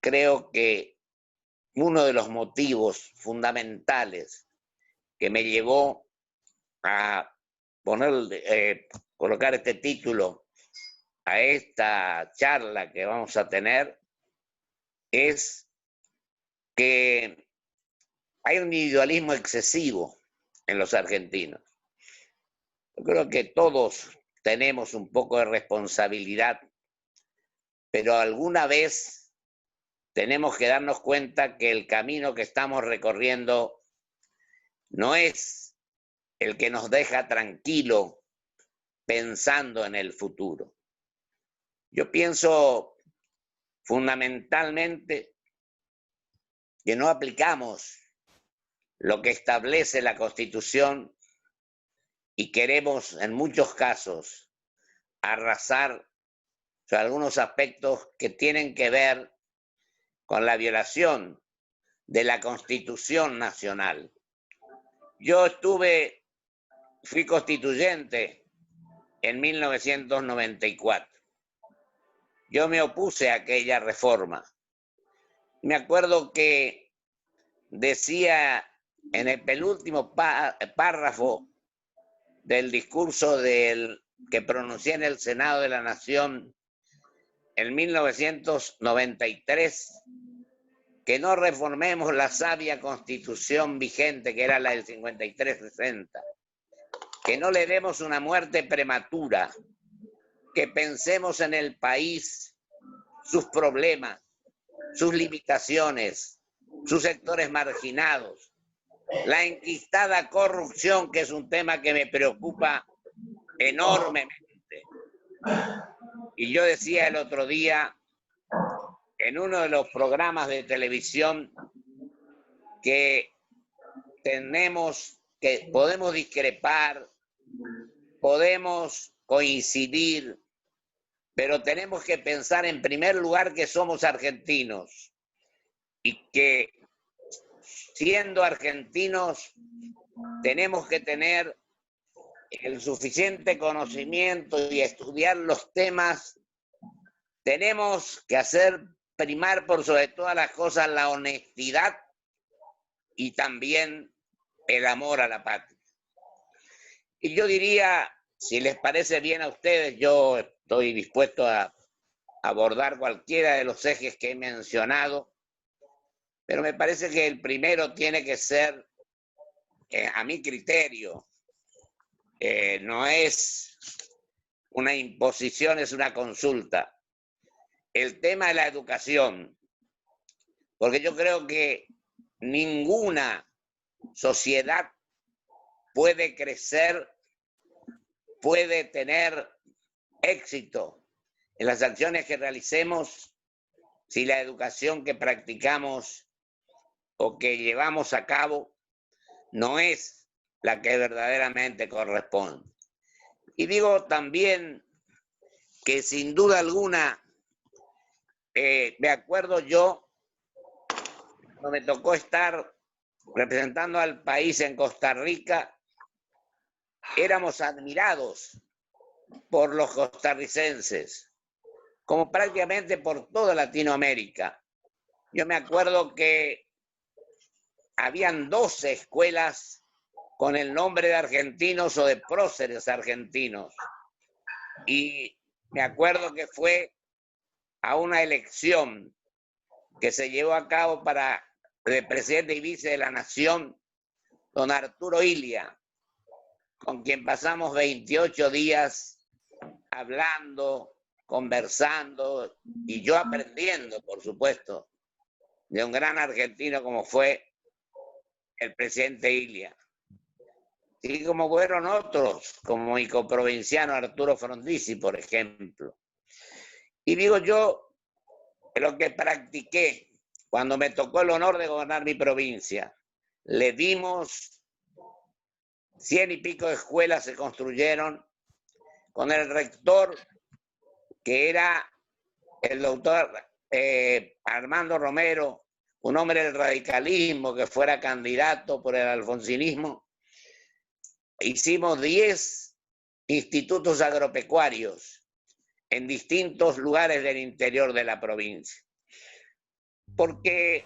creo que uno de los motivos fundamentales que me llevó a colocar este título a esta charla que vamos a tener es que hay un individualismo excesivo en los argentinos. Yo creo que todos tenemos un poco de responsabilidad, pero alguna vez tenemos que darnos cuenta que el camino que estamos recorriendo no es el que nos deja tranquilo pensando en el futuro. Yo pienso fundamentalmente que no aplicamos lo que establece la Constitución y queremos en muchos casos arrasar algunos aspectos que tienen que ver con la violación de la Constitución Nacional. Yo fui constituyente en 1994. Yo me opuse a aquella reforma. Me acuerdo que decía en el penúltimo párrafo del discurso que pronuncié en el Senado de la Nación en 1993, que no reformemos la sabia Constitución vigente, que era la del 53-60, que no le demos una muerte prematura, que pensemos en el país, sus problemas, sus limitaciones, sus sectores marginados, la enquistada corrupción, que es un tema que me preocupa enormemente. Y yo decía el otro día en uno de los programas de televisión que podemos discrepar, podemos coincidir, pero tenemos que pensar en primer lugar que somos argentinos y que siendo argentinos tenemos que tener el suficiente conocimiento y estudiar los temas. Tenemos que hacer primar por sobre todas las cosas la honestidad y también el amor a la patria. Y yo diría, si les parece bien a ustedes, yo estoy dispuesto a abordar cualquiera de los ejes que he mencionado, pero me parece que el primero tiene que ser, a mi criterio, no es una imposición, es una consulta. El tema de la educación, porque yo creo que ninguna sociedad puede crecer, puede tener éxito en las acciones que realicemos si la educación que practicamos o que llevamos a cabo no es la que verdaderamente corresponde. Y digo también que sin duda alguna, me acuerdo yo, cuando me tocó estar representando al país en Costa Rica, éramos admirados por los costarricenses, como prácticamente por toda Latinoamérica. Yo me acuerdo que habían 12 escuelas con el nombre de argentinos o de próceres argentinos. Y me acuerdo que fue a una elección que se llevó a cabo para el presidente y vice de la Nación, don Arturo Illia, con quien pasamos 28 días hablando, conversando y yo aprendiendo, por supuesto, de un gran argentino como fue el presidente Illia. Y como fueron otros, como mi coprovinciano Arturo Frondizi, por ejemplo. Y digo yo, lo que practiqué cuando me tocó el honor de gobernar mi provincia, le dimos 100 y pico de escuelas, se construyeron con el rector, que era el doctor Armando Romero, un hombre del radicalismo que fuera candidato por el alfonsinismo. Hicimos 10 institutos agropecuarios en distintos lugares del interior de la provincia. porque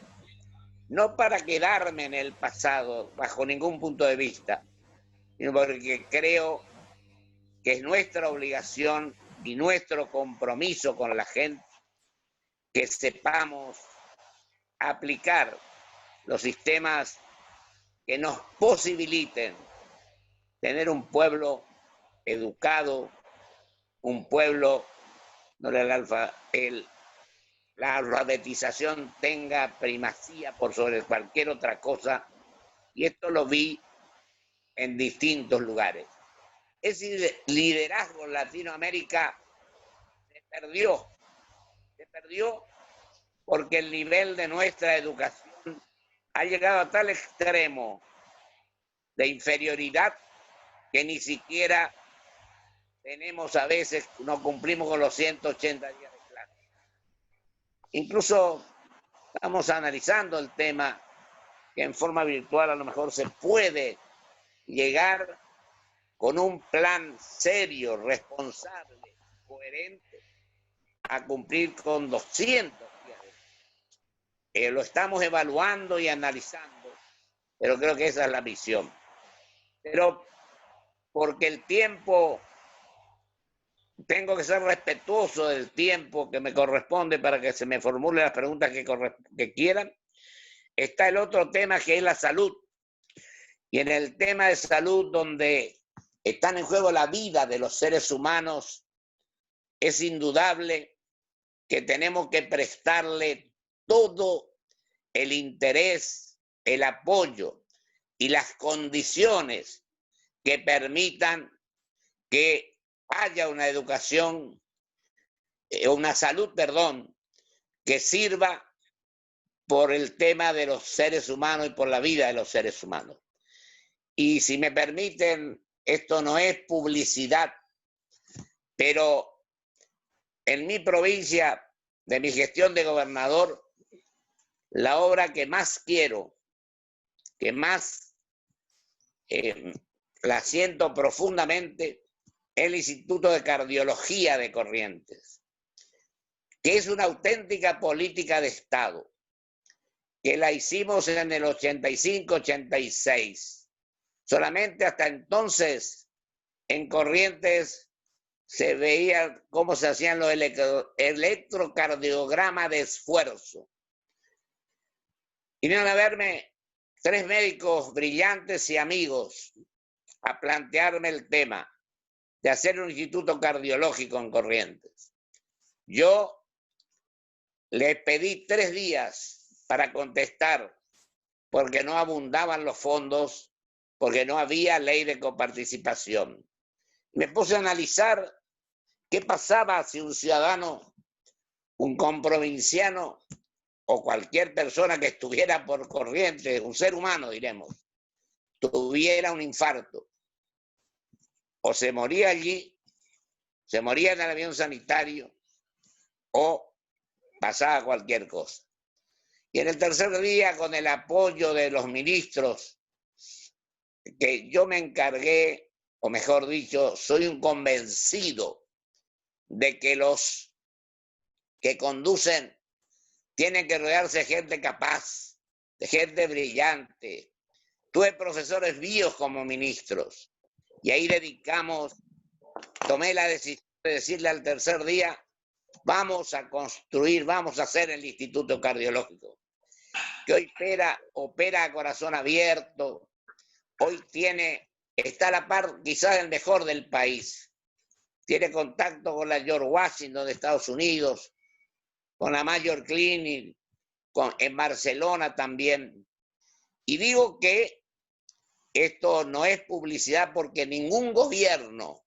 no para quedarme en el pasado bajo ningún punto de vista, sino porque creo que es nuestra obligación y nuestro compromiso con la gente que sepamos aplicar los sistemas que nos posibiliten tener un pueblo educado, un pueblo donde la alfabetización tenga primacía por sobre cualquier otra cosa, y esto lo vi en distintos lugares. Ese liderazgo en Latinoamérica se perdió porque el nivel de nuestra educación ha llegado a tal extremo de inferioridad que ni siquiera tenemos a veces, no cumplimos con los 180 días de clase. Incluso estamos analizando el tema que en forma virtual a lo mejor se puede llegar con un plan serio, responsable, coherente, a cumplir con 200 días. Lo estamos evaluando y analizando, pero creo que esa es la misión. Pero porque el tiempo, tengo que ser respetuoso del tiempo que me corresponde para que se me formulen las preguntas que quieran, está el otro tema que es la salud. Y en el tema de salud, donde están en juego la vida de los seres humanos, es indudable que tenemos que prestarle todo el interés, el apoyo y las condiciones que permitan que haya una educación, una salud, perdón, que sirva por el tema de los seres humanos y por la vida de los seres humanos. Y si me permiten, esto no es publicidad, pero en mi provincia, de mi gestión de gobernador, la obra que más quiero, que más la siento profundamente, es el Instituto de Cardiología de Corrientes, que es una auténtica política de Estado, que la hicimos en el 85-86. Solamente hasta entonces en Corrientes se veía cómo se hacían los electrocardiogramas de esfuerzo. Vinieron a verme 3 médicos brillantes y amigos a plantearme el tema de hacer un instituto cardiológico en Corrientes. Yo les pedí 3 días para contestar porque no abundaban los fondos, porque no había ley de coparticipación. Me puse a analizar qué pasaba si un ciudadano, un comprovinciano o cualquier persona que estuviera por Corrientes, un ser humano diremos, tuviera un infarto o se moría allí, se moría en el avión sanitario o pasaba cualquier cosa. Y en el tercer día, con el apoyo de los ministros, que yo me encargué, o mejor dicho, soy un convencido de que los que conducen tienen que rodearse de gente capaz, de gente brillante. Tuve profesores míos como ministros y ahí tomé la decisión de decirle al tercer día, vamos a construir, vamos a hacer el Instituto Cardiológico, que hoy opera a corazón abierto, hoy está a la par quizás el mejor del país, tiene contacto con la George Washington de Estados Unidos, con la Mayo Clinic, en Barcelona también. Y digo que esto no es publicidad porque ningún gobierno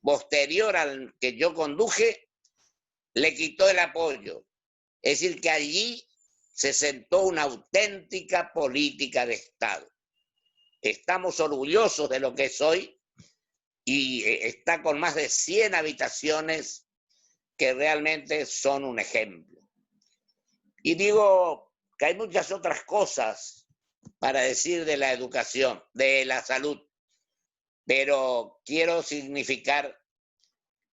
posterior al que yo conduje le quitó el apoyo. Es decir, que allí se sentó una auténtica política de Estado. Estamos orgullosos de lo que es hoy y está con más de 100 habitaciones que realmente son un ejemplo. Y digo que hay muchas otras cosas para decir de la educación, de la salud, pero quiero significar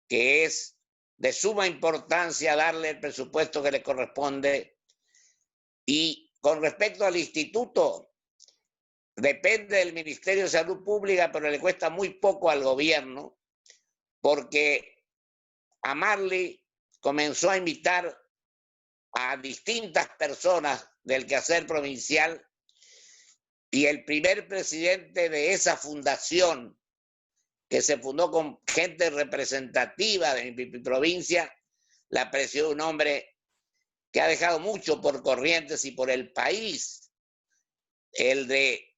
que es de suma importancia darle el presupuesto que le corresponde Y con respecto al instituto, depende del Ministerio de Salud Pública, pero le cuesta muy poco al gobierno, porque Marley comenzó a invitar a distintas personas del quehacer provincial, y el primer presidente de esa fundación, que se fundó con gente representativa de mi provincia, la presidió un hombre que ha dejado mucho por Corrientes y por el país, el de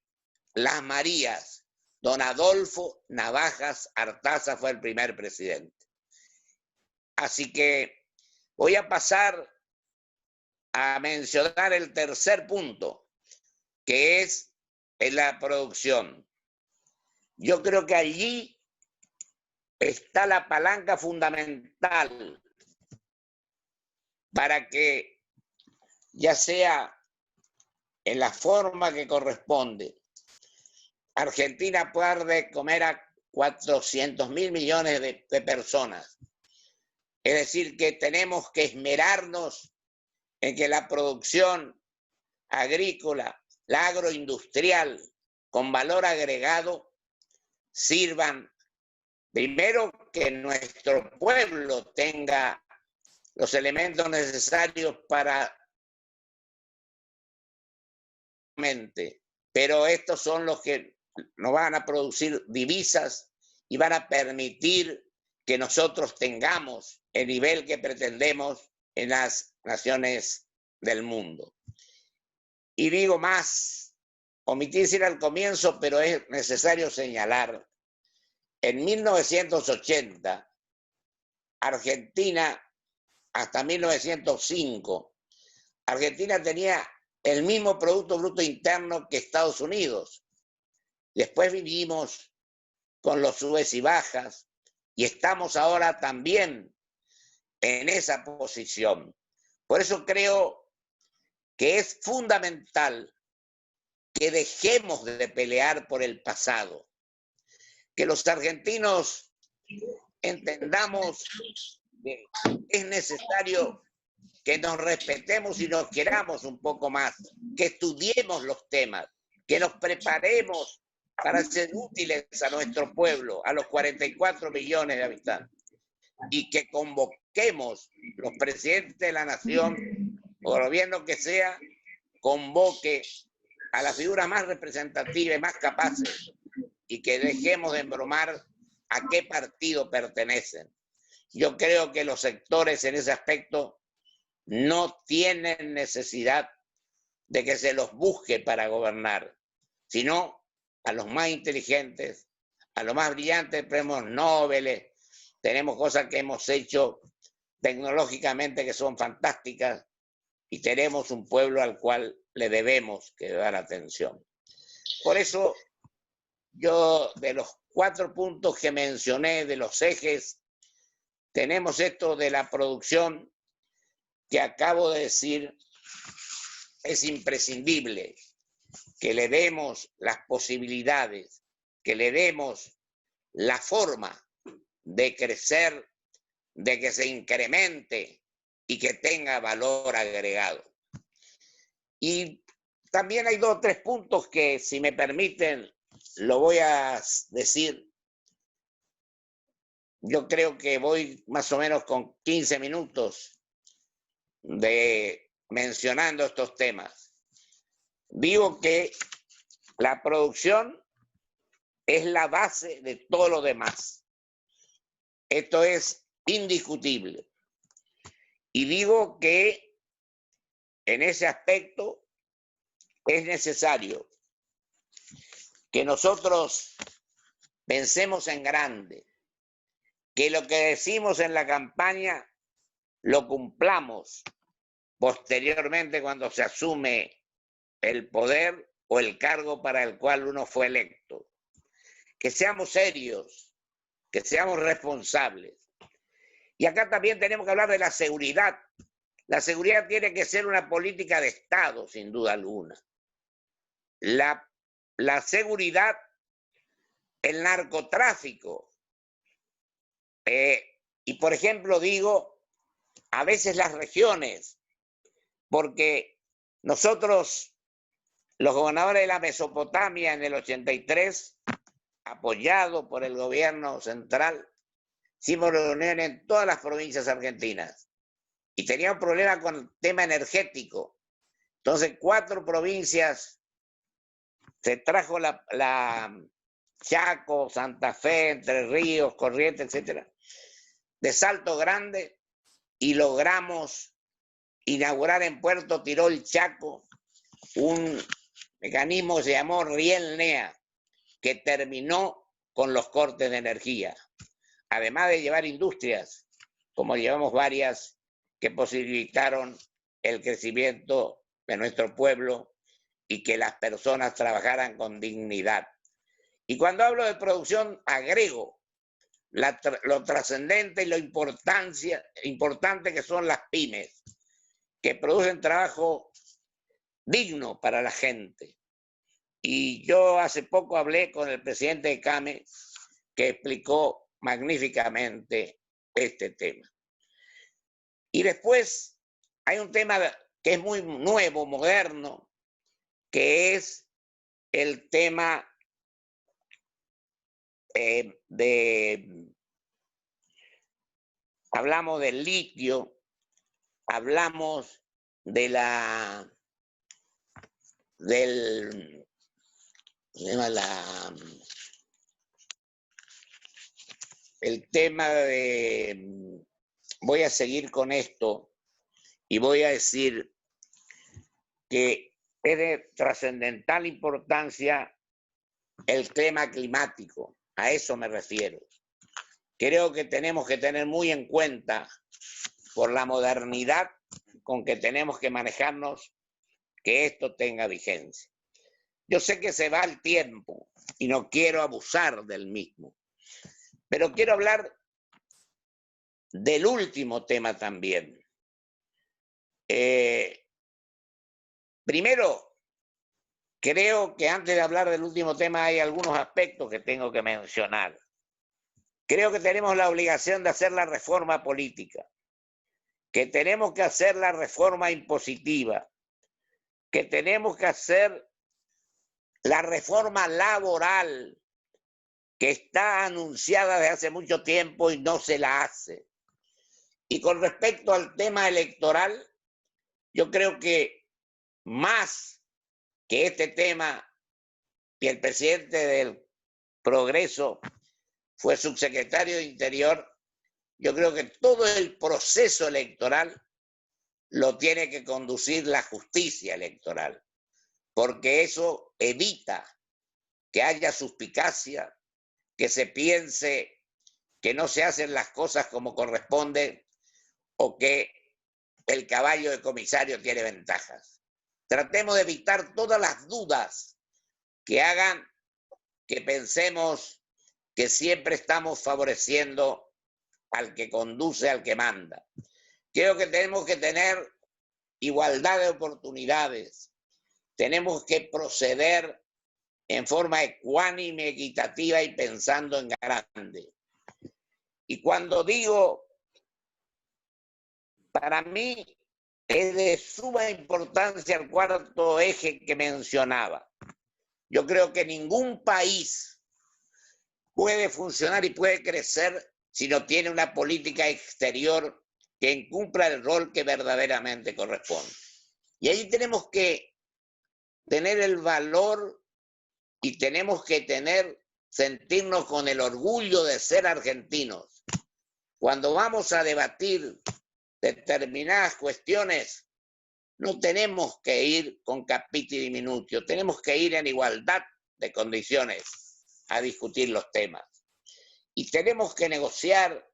Las Marías. Don Adolfo Navajas Artaza fue el primer presidente. Así que voy a pasar a mencionar el tercer punto, que es en la producción. Yo creo que allí está la palanca fundamental para que, ya sea en la forma que corresponde, Argentina pueda dar de comer a 400.000 millones de personas. Es decir, que tenemos que esmerarnos en que la producción agrícola, la agroindustrial, con valor agregado, sirvan primero que nuestro pueblo tenga los elementos necesarios para... Pero estos son los que nos van a producir divisas y van a permitir que nosotros tengamos el nivel que pretendemos en las naciones del mundo. Y digo más, omití decir al comienzo, pero es necesario señalar, en 1980, Argentina, hasta 1905, Argentina tenía el mismo Producto Bruto Interno que Estados Unidos. Después vivimos con los subes y bajas y estamos ahora también en esa posición. Por eso creo que es fundamental que dejemos de pelear por el pasado, que los argentinos entendamos que es necesario que nos respetemos y nos queramos un poco más, que estudiemos los temas, que nos preparemos para ser útiles a nuestro pueblo, a los 44 millones de habitantes, y que convoquemos los presidentes de la nación, o el gobierno que sea, convoque a las figuras más representativas y más capaces, y que dejemos de embromar a qué partido pertenecen. Yo creo que los sectores en ese aspecto no tienen necesidad de que se los busque para gobernar, sino a los más inteligentes, a los más brillantes premios Nobel. Tenemos cosas que hemos hecho tecnológicamente que son fantásticas y tenemos un pueblo al cual le debemos que dar atención. Por eso yo, de los 4 puntos que mencioné, de los ejes, tenemos esto de la producción que acabo de decir. Es imprescindible que le demos las posibilidades, que le demos la forma de crecer, de que se incremente y que tenga valor agregado. Y también hay 2 o 3 puntos que, si me permiten, lo voy a decir. Yo creo que voy más o menos con 15 minutos de mencionando estos temas. Digo que la producción es la base de todo lo demás. Esto es indiscutible. Y digo que en ese aspecto es necesario que nosotros pensemos en grande, que lo que decimos en la campaña lo cumplamos posteriormente cuando se asume el poder o el cargo para el cual uno fue electo. Que seamos serios, que seamos responsables. Y acá también tenemos que hablar de la seguridad. La seguridad tiene que ser una política de Estado, sin duda alguna. La seguridad, el narcotráfico. Y por ejemplo digo, a veces las regiones, porque Nosotros, los gobernadores de la Mesopotamia en el 83, apoyado por el gobierno central, hicimos reuniones en todas las provincias argentinas y tenía un problema con el tema energético. Entonces, 4 provincias, se trajo la Chaco, Santa Fe, Entre Ríos, Corrientes, etcétera, de Salto Grande, y logramos inaugurar en Puerto Tirol, Chaco, un mecanismo que se llamó Riel-NEA, que terminó con los cortes de energía, además de llevar industrias, como llevamos varias, que posibilitaron el crecimiento de nuestro pueblo y que las personas trabajaran con dignidad. Y cuando hablo de producción, agrego lo trascendente y lo importante que son las pymes, que producen trabajo digno para la gente. Y yo hace poco hablé con el presidente de CAME, que explicó magníficamente este tema. Y después hay un tema que es muy nuevo, moderno, que es el tema hablamos del litio, hablamos de el tema de, voy a seguir con esto y voy a decir que es de trascendental importancia el tema climático, a eso me refiero. Creo que tenemos que tener muy en cuenta, por la modernidad con que tenemos que manejarnos, que esto tenga vigencia. Yo sé que se va el tiempo y no quiero abusar del mismo, pero quiero hablar del último tema también. Primero, creo que antes de hablar del último tema hay algunos aspectos que tengo que mencionar. Creo que tenemos la obligación de hacer la reforma política, que tenemos que hacer la reforma impositiva, que tenemos que hacer la reforma laboral, que está anunciada desde hace mucho tiempo y no se la hace. Y con respecto al tema electoral, yo creo que más que este tema, y el presidente del Progreso fue subsecretario de Interior, yo creo que todo el proceso electoral lo tiene que conducir la justicia electoral, porque eso evita que haya suspicacia, que se piense que no se hacen las cosas como corresponde o que el caballo de comisario tiene ventajas. Tratemos de evitar todas las dudas que hagan que pensemos que siempre estamos favoreciendo al que conduce, al que manda. Creo que tenemos que tener igualdad de oportunidades. Tenemos que proceder en forma ecuánime, equitativa y pensando en grande. Y cuando digo, para mí es de suma importancia el cuarto eje que mencionaba. Yo creo que ningún país puede funcionar y puede crecer si no tiene una política exterior que cumpla el rol que verdaderamente corresponde. Y ahí tenemos que tener el valor y tenemos que sentirnos con el orgullo de ser argentinos. Cuando vamos a debatir determinadas cuestiones, no tenemos que ir con capiti diminutio, tenemos que ir en igualdad de condiciones a discutir los temas. Y tenemos que negociar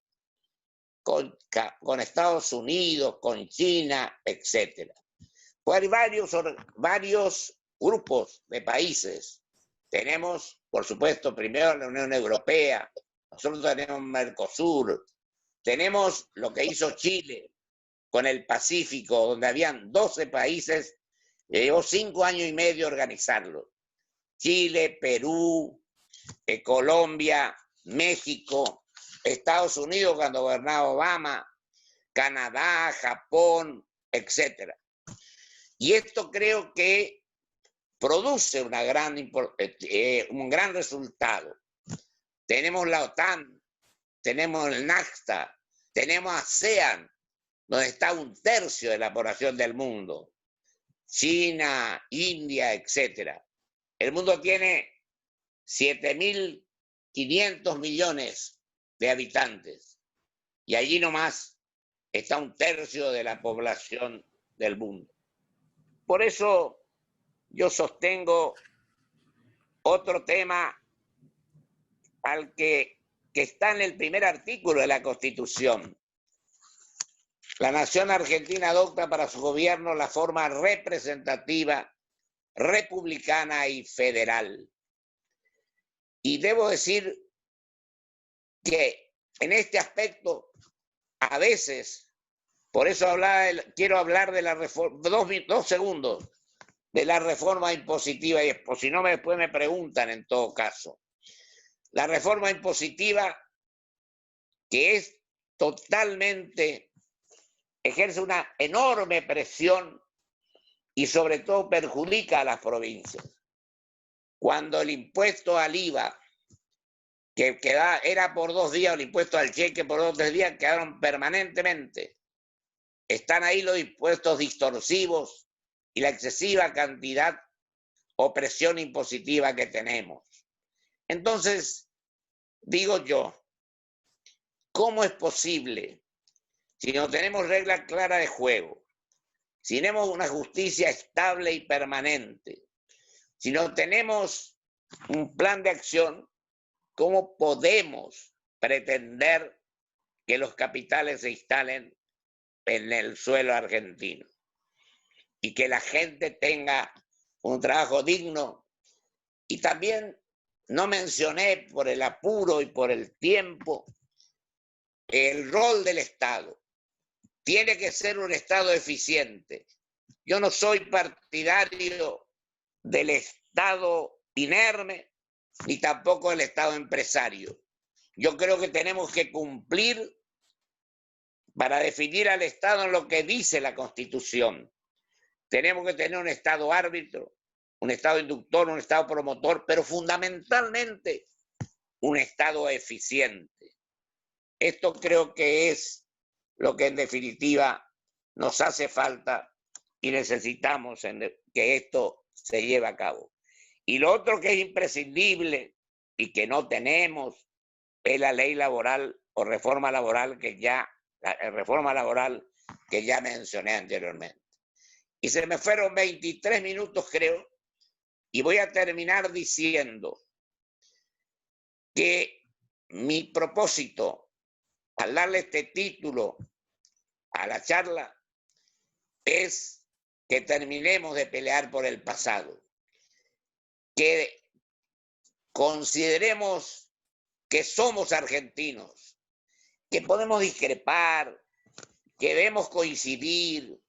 con Estados Unidos, con China, etc. Pues hay varios grupos de países. Tenemos, por supuesto, primero la Unión Europea, nosotros tenemos Mercosur, tenemos lo que hizo Chile con el Pacífico, donde habían 12 países, llevó 5 años y medio organizarlo. Chile, Perú, Colombia, México, Estados Unidos cuando gobernaba Obama, Canadá, Japón, etc. Y esto creo que produce un gran resultado. Tenemos la OTAN, tenemos el NAFTA, tenemos ASEAN, donde está 1/3 de la población del mundo. China, India, etc. El mundo tiene 7.500 millones de habitantes. Y allí nomás está 1/3 de la población del mundo. Por eso yo sostengo otro tema al que está en el primer artículo de la Constitución. La nación argentina adopta para su gobierno la forma representativa, republicana y federal. Y debo decir que en este aspecto, a veces, por eso quiero hablar de la reforma, 2 segundos, de la reforma impositiva, y pues, si no después me preguntan en todo caso. La reforma impositiva, que es totalmente, ejerce una enorme presión y sobre todo perjudica a las provincias. Cuando el impuesto al IVA, que era por 2 días, el impuesto al cheque por 2 o 3 días, quedaron permanentemente. Están ahí los impuestos distorsivos y la excesiva cantidad o presión impositiva que tenemos. Entonces, digo yo, ¿cómo es posible, si no tenemos reglas claras de juego, si tenemos una justicia estable y permanente, si no tenemos un plan de acción, cómo podemos pretender que los capitales se instalen en el suelo argentino y que la gente tenga un trabajo digno? Y también no mencioné, por el apuro y por el tiempo, el rol del Estado. Tiene que ser un Estado eficiente. Yo no soy partidario del Estado inerme, ni tampoco del Estado empresario. Yo creo que tenemos que cumplir para definir al Estado en lo que dice la Constitución. Tenemos que tener un Estado árbitro, un Estado inductor, un Estado promotor, pero fundamentalmente un Estado eficiente. Esto creo que es lo que en definitiva nos hace falta y necesitamos que esto se lleve a cabo. Y lo otro que es imprescindible y que no tenemos es la ley laboral o reforma laboral que ya mencioné anteriormente. Y se me fueron 23 minutos, creo, y voy a terminar diciendo que mi propósito al darle este título a la charla es que terminemos de pelear por el pasado, que consideremos que somos argentinos, que podemos discrepar, que debemos coincidir,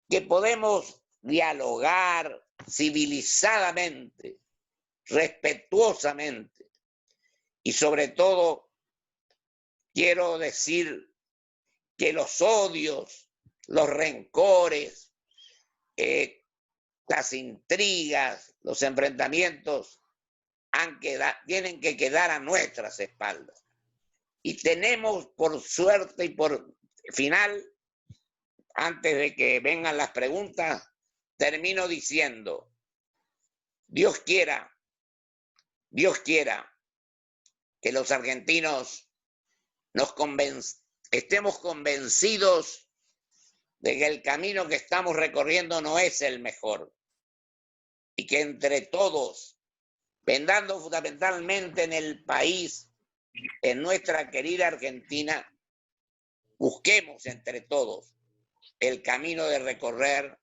que podemos dialogar civilizadamente, respetuosamente, y sobre todo quiero decir que los odios, los rencores, las intrigas, los enfrentamientos tienen que quedar a nuestras espaldas. Y tenemos, por suerte y por final, antes de que vengan las preguntas, termino diciendo, Dios quiera que los argentinos estemos convencidos de que el camino que estamos recorriendo no es el mejor y que entre todos, pensando fundamentalmente en el país, en nuestra querida Argentina, busquemos entre todos el camino de recorrer,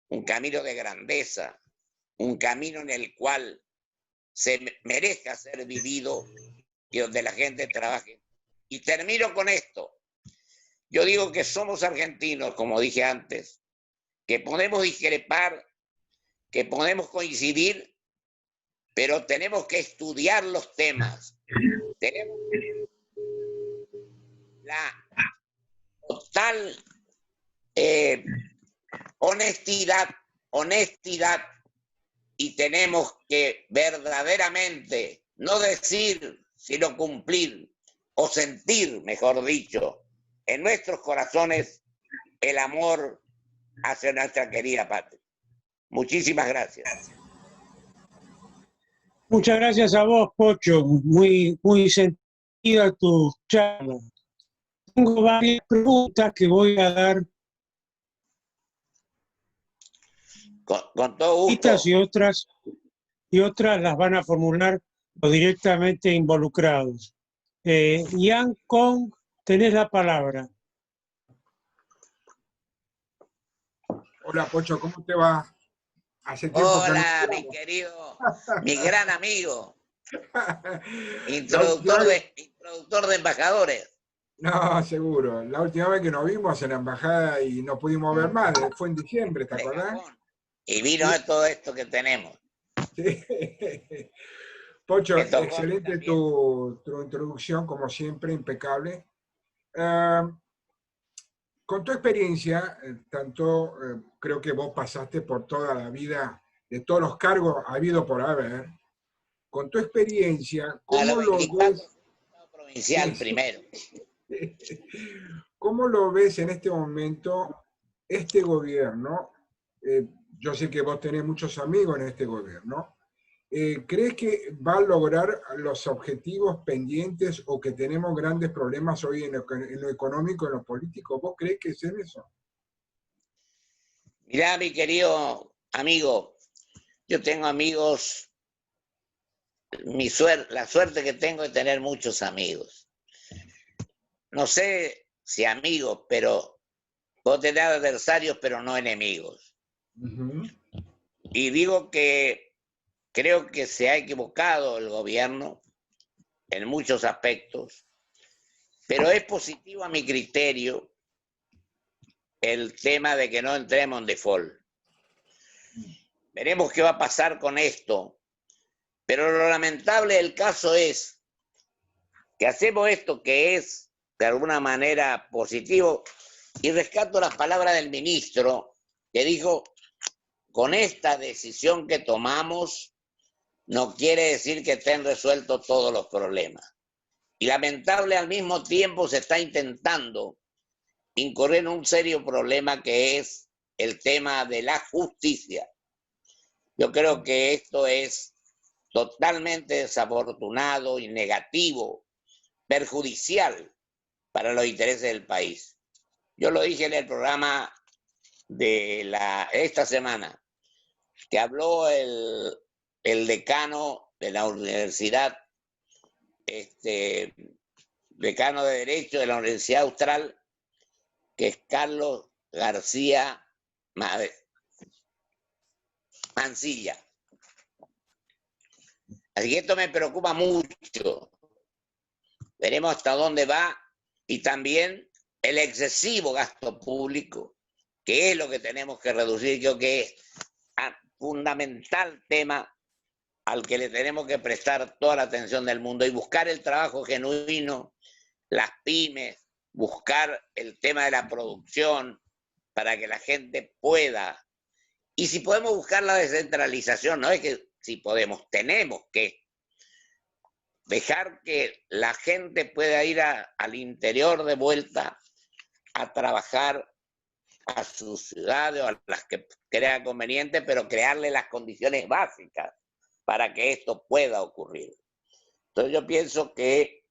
un camino de grandeza, un camino en el cual se merezca ser vivido y donde la gente trabaje. Y termino con esto. Yo digo que somos argentinos, como dije antes, que podemos discrepar, que podemos coincidir, pero tenemos que estudiar los temas. Tenemos la total honestidad, honestidad, y tenemos que verdaderamente no decir, sino cumplir, o sentir, mejor dicho, en nuestros corazones el amor hacia nuestra querida patria. Muchísimas gracias. Muchas gracias a vos, Pocho. Muy sentida tu charla. Tengo varias preguntas que voy a dar. Con todo gusto. Y otras las van a formular los directamente involucrados. Yan Kong, tenés la palabra. Hola, Pocho, ¿cómo te va? Hace tiempo hola, que no... mi querido, mi gran amigo, introductor de embajadores. No, seguro. La última vez que nos vimos en la embajada y no pudimos ver más, fue en diciembre, ¿te acordás? Y vino de todo esto que tenemos. Sí. Pocho, excelente tu introducción, como siempre, impecable. Con tu experiencia, creo que vos pasaste por toda la vida, de todos los cargos habido por haber, con tu experiencia, ¿cómo lo ves? Provincial primero. ¿Cómo lo ves en este momento este gobierno? Yo sé que vos tenés muchos amigos en este gobierno. ¿Crees que va a lograr los objetivos pendientes o que tenemos grandes problemas hoy en lo económico, en lo político? ¿Vos crees que es en eso? Mirá, mi querido amigo, yo tengo amigos, la suerte que tengo de tener muchos amigos. No sé si amigos, pero puedo tener adversarios, pero no enemigos. Y digo que creo que se ha equivocado el gobierno en muchos aspectos, pero es positivo a mi criterio el tema de que no entremos en default. Veremos qué va a pasar con esto, pero lo lamentable del caso es que hacemos esto que es de alguna manera positivo, y rescato las palabras del ministro que dijo, con esta decisión que tomamos, no quiere decir que estén resueltos todos los problemas. Y lamentable al mismo tiempo se está intentando incurrir en un serio problema que es el tema de la justicia. Yo creo que esto es totalmente desafortunado y negativo, perjudicial para los intereses del país. Yo lo dije en el programa de esta semana, que habló el decano de la universidad, decano de Derecho de la Universidad Austral, que es Carlos García Mancilla. Así que esto me preocupa mucho. Veremos hasta dónde va, y también el excesivo gasto público, que es lo que tenemos que reducir. Creo que es un fundamental tema al que le tenemos que prestar toda la atención del mundo, y buscar el trabajo genuino, las pymes, buscar el tema de la producción para que la gente pueda. Y si podemos buscar la descentralización, no es que si podemos, tenemos que dejar que la gente pueda ir al interior de vuelta a trabajar a su ciudad o a las que crea conveniente, pero crearle las condiciones básicas para que esto pueda ocurrir. Entonces yo pienso que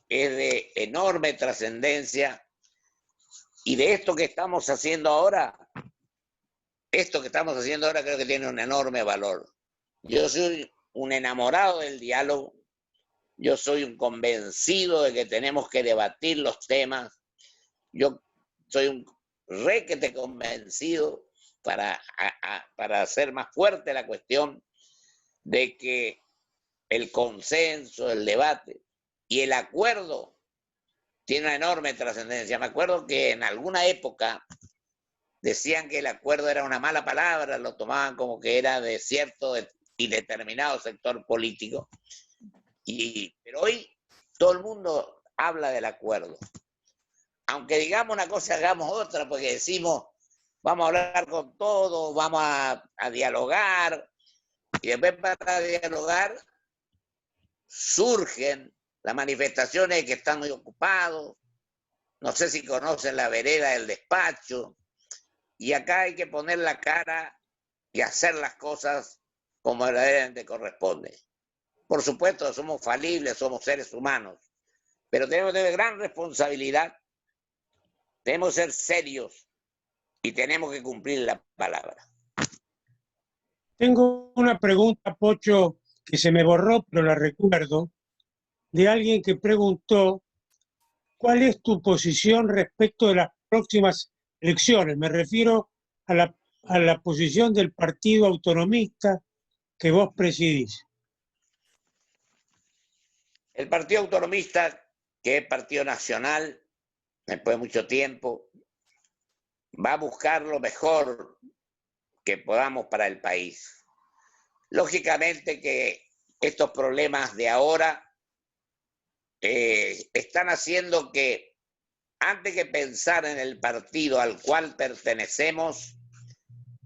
es de enorme trascendencia, y de esto que estamos haciendo ahora, creo que tiene un enorme valor. Yo soy un enamorado del diálogo, yo soy un convencido de que tenemos que debatir los temas, yo soy un requete convencido para hacer más fuerte la cuestión de que el consenso, el debate y el acuerdo tiene una enorme trascendencia. Me acuerdo que en alguna época decían que el acuerdo era una mala palabra, lo tomaban como que era de cierto y determinado sector político, pero hoy todo el mundo habla del acuerdo. Aunque digamos una cosa, hagamos otra, porque decimos vamos a hablar con todos, vamos a dialogar, y después para dialogar surgen las manifestaciones que están muy ocupados, no sé si conocen la vereda del despacho, y acá hay que poner la cara y hacer las cosas como verdaderamente corresponde. Por supuesto, somos falibles, somos seres humanos, pero tenemos que tener gran responsabilidad, tenemos que ser serios y tenemos que cumplir la palabra. Tengo una pregunta, Pocho, que se me borró, pero la recuerdo, de alguien que preguntó ¿cuál es tu posición respecto de las próximas elecciones? Me refiero a la posición del Partido Autonomista que vos presidís. El Partido Autonomista, que es partido nacional, después de mucho tiempo, va a buscar lo mejor que podamos para el país. Lógicamente que estos problemas de ahora están haciendo que, antes que pensar en el partido al cual pertenecemos,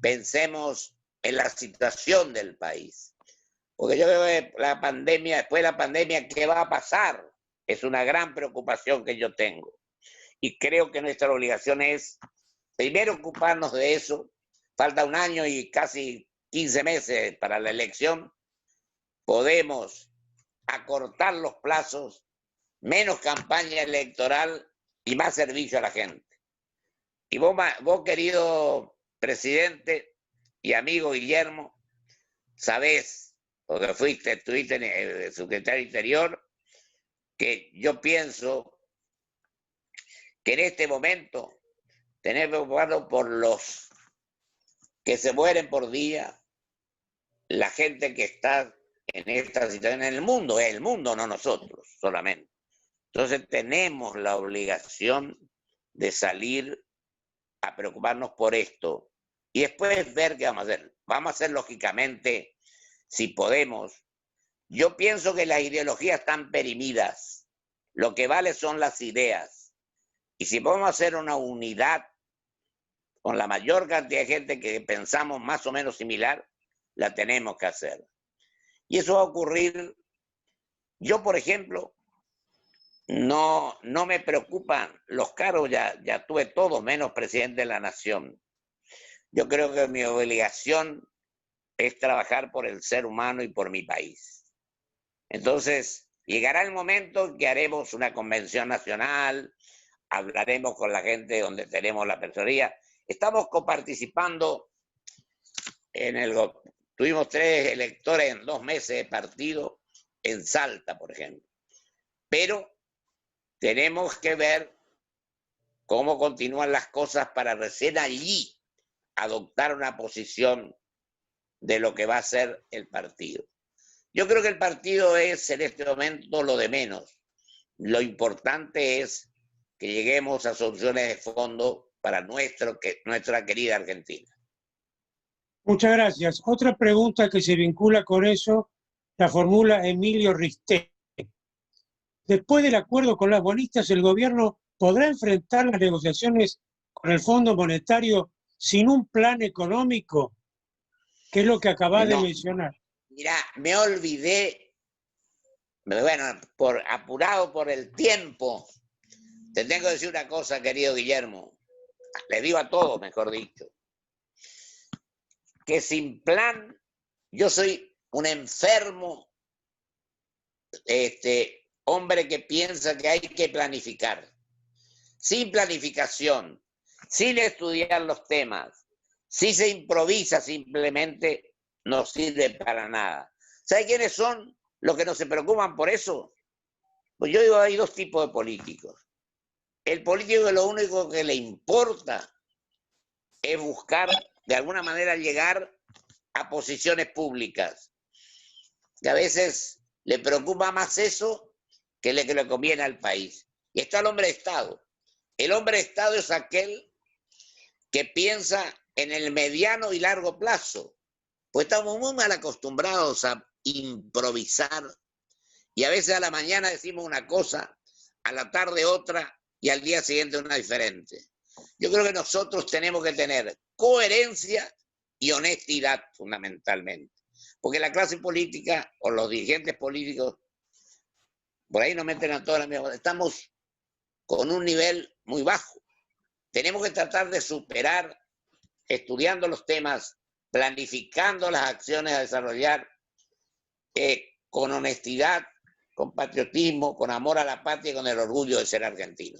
pensemos en la situación del país. Porque yo creo que la pandemia, después de la pandemia, ¿qué va a pasar? Es una gran preocupación que yo tengo. Y creo que nuestra obligación es, primero, ocuparnos de eso. Falta un año y casi 15 meses para la elección. Podemos acortar los plazos, menos campaña electoral y más servicio a la gente. Y vos querido presidente y amigo Guillermo, sabés, porque estuviste en el secretario Interior, que yo pienso que en este momento tenemos que preocuparnos por los que se mueren por día, la gente que está en esta situación en el mundo, no nosotros solamente. Entonces tenemos la obligación de salir a preocuparnos por esto y después ver qué vamos a hacer. Vamos a hacer lógicamente, si podemos. Yo pienso que las ideologías están perimidas. Lo que vale son las ideas. Y si podemos hacer una unidad con la mayor cantidad de gente que pensamos más o menos similar, la tenemos que hacer. Y eso va a ocurrir. Yo, por ejemplo, no me preocupan los cargos, ya tuve todo menos presidente de la nación. Yo creo que mi obligación es trabajar por el ser humano y por mi país. Entonces, llegará el momento que haremos una convención nacional, hablaremos con la gente donde tenemos la personería. Estamos coparticipando tuvimos 3 electores en 2 meses de partido en Salta, por ejemplo. Pero tenemos que ver cómo continúan las cosas para recién allí adoptar una posición de lo que va a ser el partido. Yo creo que el partido es en este momento lo de menos. Lo importante es que lleguemos a soluciones de fondo para nuestra querida Argentina. Muchas gracias. Otra pregunta que se vincula con eso la formula Emilio Risté. Después del acuerdo con las bonistas, ¿el gobierno podrá enfrentar las negociaciones con el Fondo Monetario sin un plan económico? ¿Qué es lo que acabas de mencionar? Mirá, me olvidé, bueno, apurado por el tiempo, te tengo que decir una cosa, querido Guillermo, le digo a todos, mejor dicho, que sin plan, yo soy un enfermo, hombre que piensa que hay que planificar. Sin planificación, sin estudiar los temas, si se improvisa simplemente, no sirve para nada. ¿Sabe quiénes son los que no se preocupan por eso? Pues yo digo, hay 2 tipos de políticos. El político que lo único que le importa es buscar, de alguna manera, llegar a posiciones públicas. Que a veces le preocupa más eso que lo que le conviene al país. Y está el hombre de Estado. El hombre de Estado es aquel que piensa en el mediano y largo plazo. Pues estamos muy mal acostumbrados a improvisar y a veces a la mañana decimos una cosa, a la tarde otra y al día siguiente una diferente. Yo creo que nosotros tenemos que tener coherencia y honestidad fundamentalmente. Porque la clase política o los dirigentes políticos, por ahí nos meten a toda la misma. Estamos con un nivel muy bajo. Tenemos que tratar de superar, estudiando los temas, planificando las acciones a desarrollar con honestidad, con patriotismo, con amor a la patria y con el orgullo de ser argentino.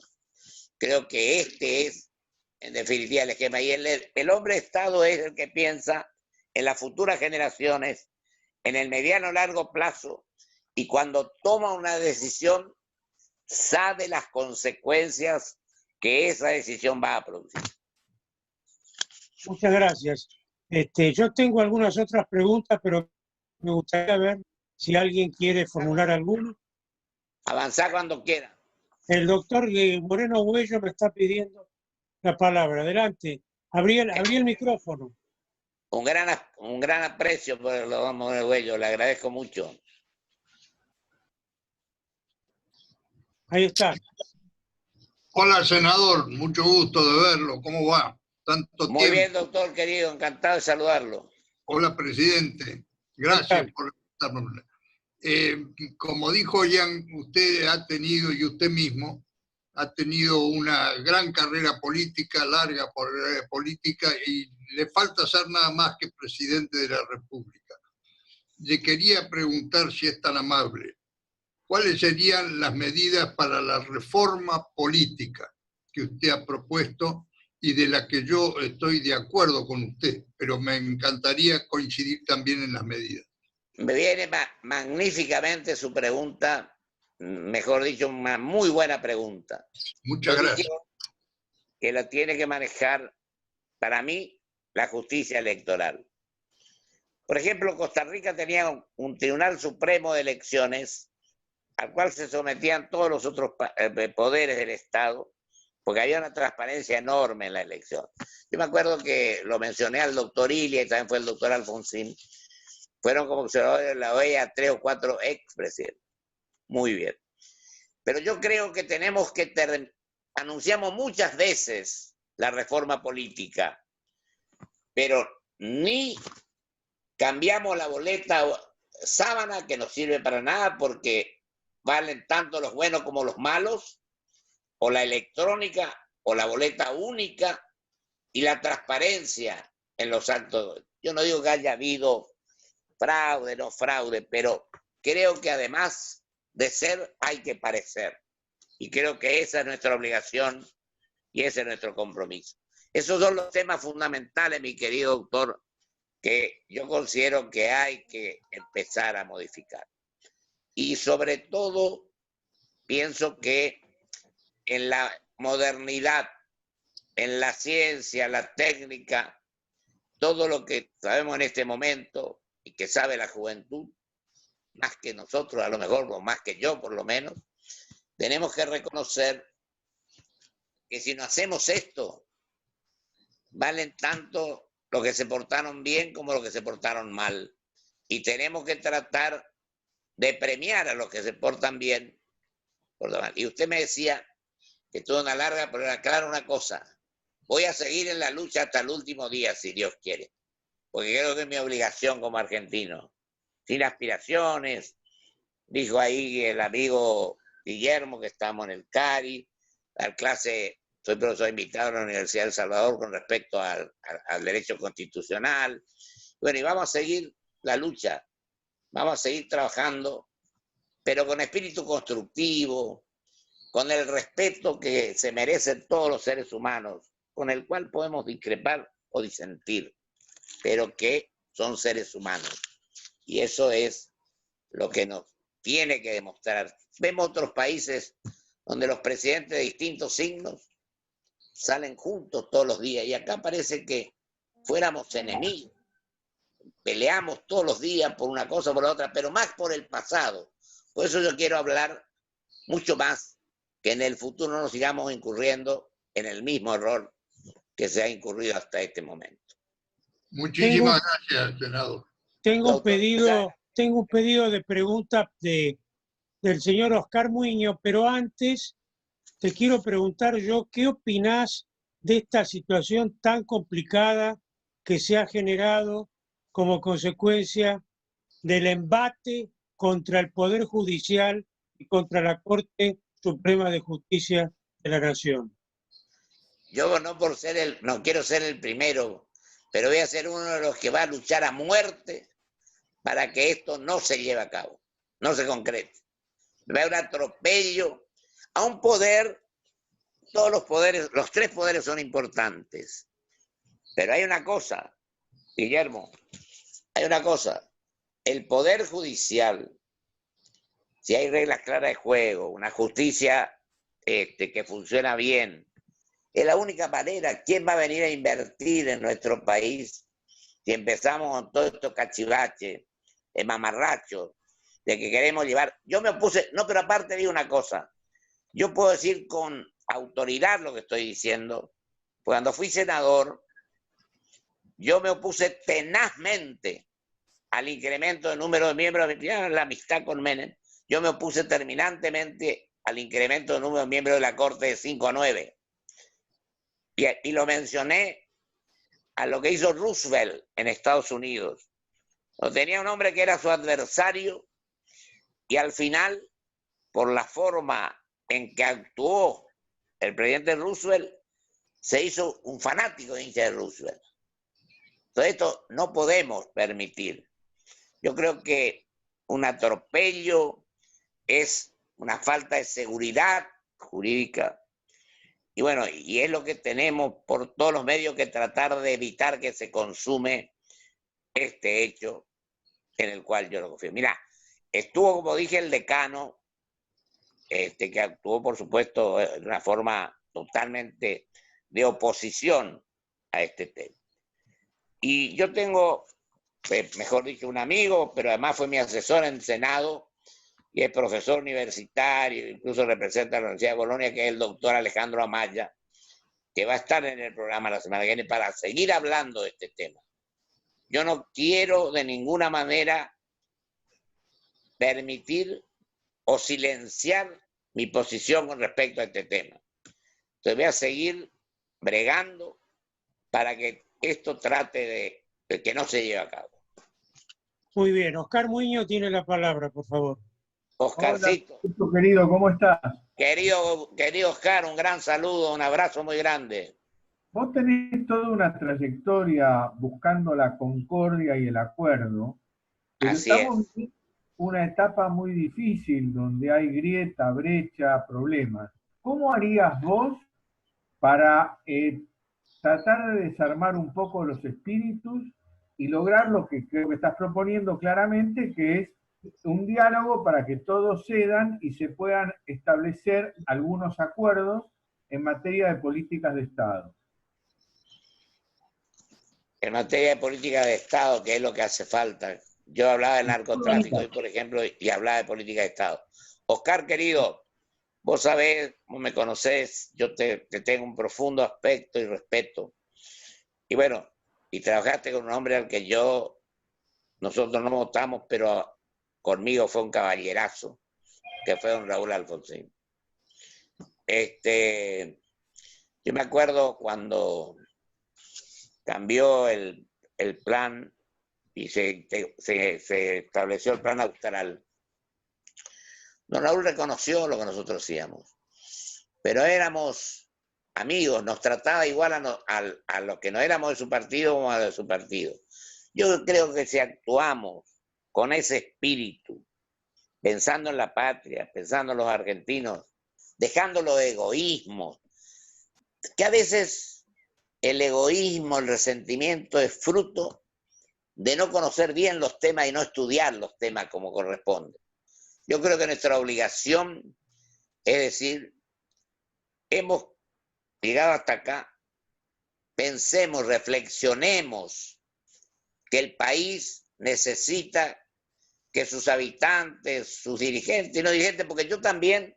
Creo que este es, en definitiva, el esquema. Y el hombre Estado es el que piensa en las futuras generaciones, en el mediano largo plazo, y cuando toma una decisión, sabe las consecuencias que esa decisión va a producir. Muchas gracias. Yo tengo algunas otras preguntas, pero me gustaría ver si alguien quiere formular alguna. Avanzar cuando quiera. El doctor Moreno Huello me está pidiendo la palabra. Adelante. Abrí el micrófono. Un gran aprecio por el doctor Moreno Huello, le agradezco mucho. Ahí está. Hola, senador, mucho gusto de verlo. ¿Cómo va? Tanto Muy tiempo. bien, doctor querido, encantado de saludarlo. Hola, presidente. Gracias por estarnos. Como dijo Jan, usted ha tenido, y usted mismo, ha tenido una gran carrera política, larga política, y le falta ser nada más que presidente de la República. Le quería preguntar, si es tan amable, ¿cuáles serían las medidas para la reforma política que usted ha propuesto y de la que yo estoy de acuerdo con usted, pero me encantaría coincidir también en las medidas? Me viene magníficamente su pregunta, mejor dicho, una muy buena pregunta. Muchas gracias. Que la tiene que manejar, para mí, la justicia electoral. Por ejemplo, Costa Rica tenía un Tribunal Supremo de Elecciones al cual se sometían todos los otros poderes del Estado, porque había una transparencia enorme en la elección. Yo me acuerdo que lo mencioné al doctor Ilia y también fue el doctor Alfonsín. Fueron como observadores de la OEA 3 o 4 expresidentes. Muy bien. Pero yo creo que tenemos que anunciamos muchas veces la reforma política, pero ni cambiamos la boleta sábana, que no sirve para nada porque valen tanto los buenos como los malos, o la electrónica, o la boleta única, y la transparencia en los actos. Yo no digo que haya habido fraude, no fraude, pero creo que además de ser, hay que parecer. Y creo que esa es nuestra obligación y ese es nuestro compromiso. Esos son los temas fundamentales, mi querido doctor, que yo considero que hay que empezar a modificar. Y sobre todo, pienso que en la modernidad, en la ciencia, la técnica, todo lo que sabemos en este momento y que sabe la juventud, más que nosotros a lo mejor, o más que yo por lo menos, tenemos que reconocer que si no hacemos esto, valen tanto los que se portaron bien como los que se portaron mal. Y tenemos que tratar de premiar a los que se portan bien por lo mal. Y usted me decía que tuvo una larga, pero era claro una cosa: voy a seguir en la lucha hasta el último día, si Dios quiere, porque creo que es mi obligación como argentino, sin aspiraciones. Dijo ahí el amigo Guillermo que estamos en el CARI, dar clase, soy profesor invitado en la Universidad de El Salvador con respecto al derecho constitucional. Bueno, y vamos a seguir la lucha, vamos a seguir trabajando, pero con espíritu constructivo, con el respeto que se merecen todos los seres humanos, con el cual podemos discrepar o disentir, pero que son seres humanos. Y eso es lo que nos tiene que demostrar. Vemos otros países donde los presidentes de distintos signos salen juntos todos los días, y acá parece que fuéramos enemigos. Peleamos todos los días por una cosa o por la otra, pero más por el pasado. Por eso yo quiero hablar mucho más, que en el futuro no sigamos incurriendo en el mismo error que se ha incurrido hasta este momento. Muchísimas gracias, senador. Tengo un pedido de pregunta del señor Oscar Muñoz, pero antes te quiero preguntar yo, ¿qué opinás de esta situación tan complicada que se ha generado como consecuencia del embate contra el Poder Judicial y contra la Corte Suprema de Justicia de la Nación? Yo no quiero ser el primero, pero voy a ser uno de los que va a luchar a muerte para que esto no se lleve a cabo, no se concrete. Va a haber un atropello a un poder. Todos los poderes, los tres poderes son importantes. Pero hay una cosa, Guillermo, hay una cosa. El poder judicial, si hay reglas claras de juego, una justicia que funciona bien, es la única manera. ¿Quién va a venir a invertir en nuestro país si empezamos con todo esto cachivache, mamarracho, de que queremos llevar? Yo me opuse, no, pero aparte digo una cosa. Yo puedo decir con autoridad lo que estoy diciendo. Cuando fui senador, yo me opuse tenazmente al incremento del número de miembros, la amistad con Menem. Yo me opuse terminantemente al incremento del número de miembros de la Corte de 5 a 9. Y lo mencioné a lo que hizo Roosevelt en Estados Unidos. Tenía un hombre que era su adversario y al final, por la forma en que actuó el presidente Roosevelt, se hizo un fanático de hincha de Roosevelt. Entonces esto no podemos permitir. Yo creo que un atropello es una falta de seguridad jurídica. Y bueno, y es lo que tenemos por todos los medios que tratar de evitar que se consume este hecho en el cual yo lo confío. Mira, estuvo, como dije, el decano, que actuó, por supuesto, de una forma totalmente de oposición a este tema. Y yo tengo, mejor dicho, un amigo, pero además fue mi asesor en el Senado y es profesor universitario, incluso representa a la Universidad de Bolonia, que es el doctor Alejandro Amaya, que va a estar en el programa la semana que viene para seguir hablando de este tema. Yo no quiero de ninguna manera permitir o silenciar mi posición con respecto a este tema. Entonces voy a seguir bregando para que esto trate de que no se lleve a cabo. Muy bien, Oscar Muiño tiene la palabra, por favor. Oscarcito. Hola, querido, ¿cómo estás? Querido Oscar, un gran saludo, un abrazo muy grande. Vos tenés toda una trayectoria buscando la concordia y el acuerdo, pero Así estamos es. en una etapa muy difícil donde hay grieta, brecha, problemas. ¿Cómo harías vos para tratar de desarmar un poco los espíritus y lograr lo que creo que estás proponiendo claramente, que es un diálogo para que todos cedan y se puedan establecer algunos acuerdos en materia de políticas de Estado? En materia de política de Estado, que es lo que hace falta. Yo hablaba del narcotráfico hoy, por ejemplo, y hablaba de política de Estado. Oscar, querido, vos sabés, vos me conocés, yo te tengo un profundo afecto y respeto. Y bueno, y trabajaste con un hombre al que nosotros no votamos, pero conmigo fue un caballerazo, que fue don Raúl Alfonsín. Yo me acuerdo cuando cambió el plan y se estableció el plan austral. Don Raúl reconoció lo que nosotros hacíamos, pero éramos amigos, nos trataba igual a los que no éramos de su partido como a de su partido. Yo creo que si actuamos con ese espíritu, pensando en la patria, pensando en los argentinos, dejando los egoísmos, que a veces el egoísmo, el resentimiento es fruto de no conocer bien los temas y no estudiar los temas como corresponde. Yo creo que nuestra obligación es decir, hemos llegado hasta acá, pensemos, reflexionemos que el país necesita que sus habitantes, sus dirigentes, y no dirigentes, porque yo también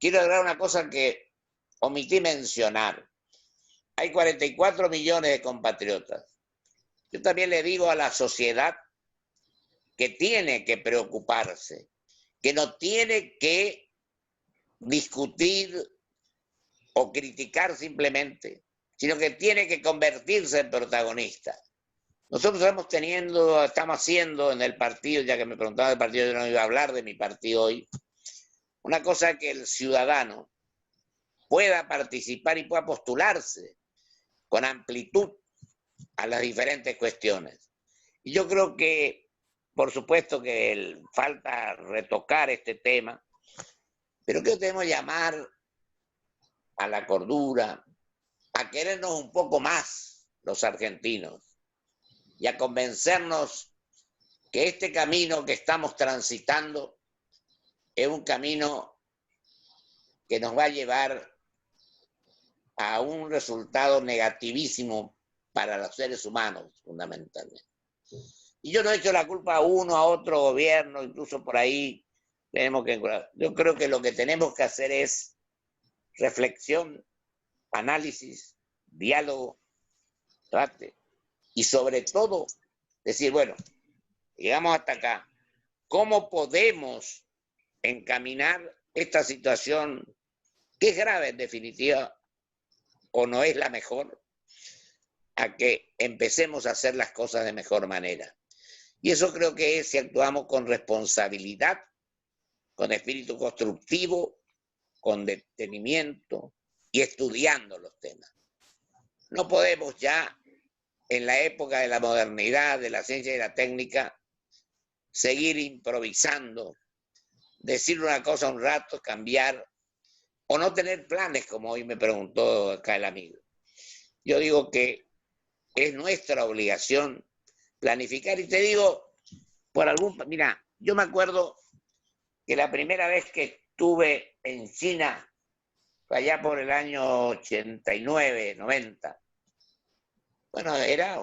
quiero agregar una cosa que omití mencionar. Hay 44 millones de compatriotas. Yo también le digo a la sociedad que tiene que preocuparse, que no tiene que discutir o criticar simplemente, sino que tiene que convertirse en protagonista. Nosotros estamos haciendo en el partido, ya que me preguntaba del partido, yo no iba a hablar de mi partido hoy, una cosa que el ciudadano pueda participar y pueda postularse con amplitud a las diferentes cuestiones. Y yo creo que, por supuesto que falta retocar este tema, pero creo que debemos llamar a la cordura, a querernos un poco más los argentinos y a convencernos que este camino que estamos transitando es un camino que nos va a llevar a un resultado negativísimo para los seres humanos, fundamentalmente. Y yo no he hecho la culpa a uno, a otro gobierno, incluso por ahí tenemos que... Yo creo que lo que tenemos que hacer es reflexión, análisis, diálogo, debate, y sobre todo decir, bueno, llegamos hasta acá, ¿cómo podemos encaminar esta situación que es grave en definitiva o no es la mejor, a que empecemos a hacer las cosas de mejor manera? Y eso creo que es si actuamos con responsabilidad, con espíritu constructivo, con detenimiento y estudiando los temas. No podemos ya, en la época de la modernidad, de la ciencia y la técnica, seguir improvisando, decir una cosa un rato, cambiar, o no tener planes, como hoy me preguntó acá el amigo. Yo digo que es nuestra obligación planificar, y te digo, mira, yo me acuerdo que la primera vez que estuve en China, allá por el año 89, 90, bueno, era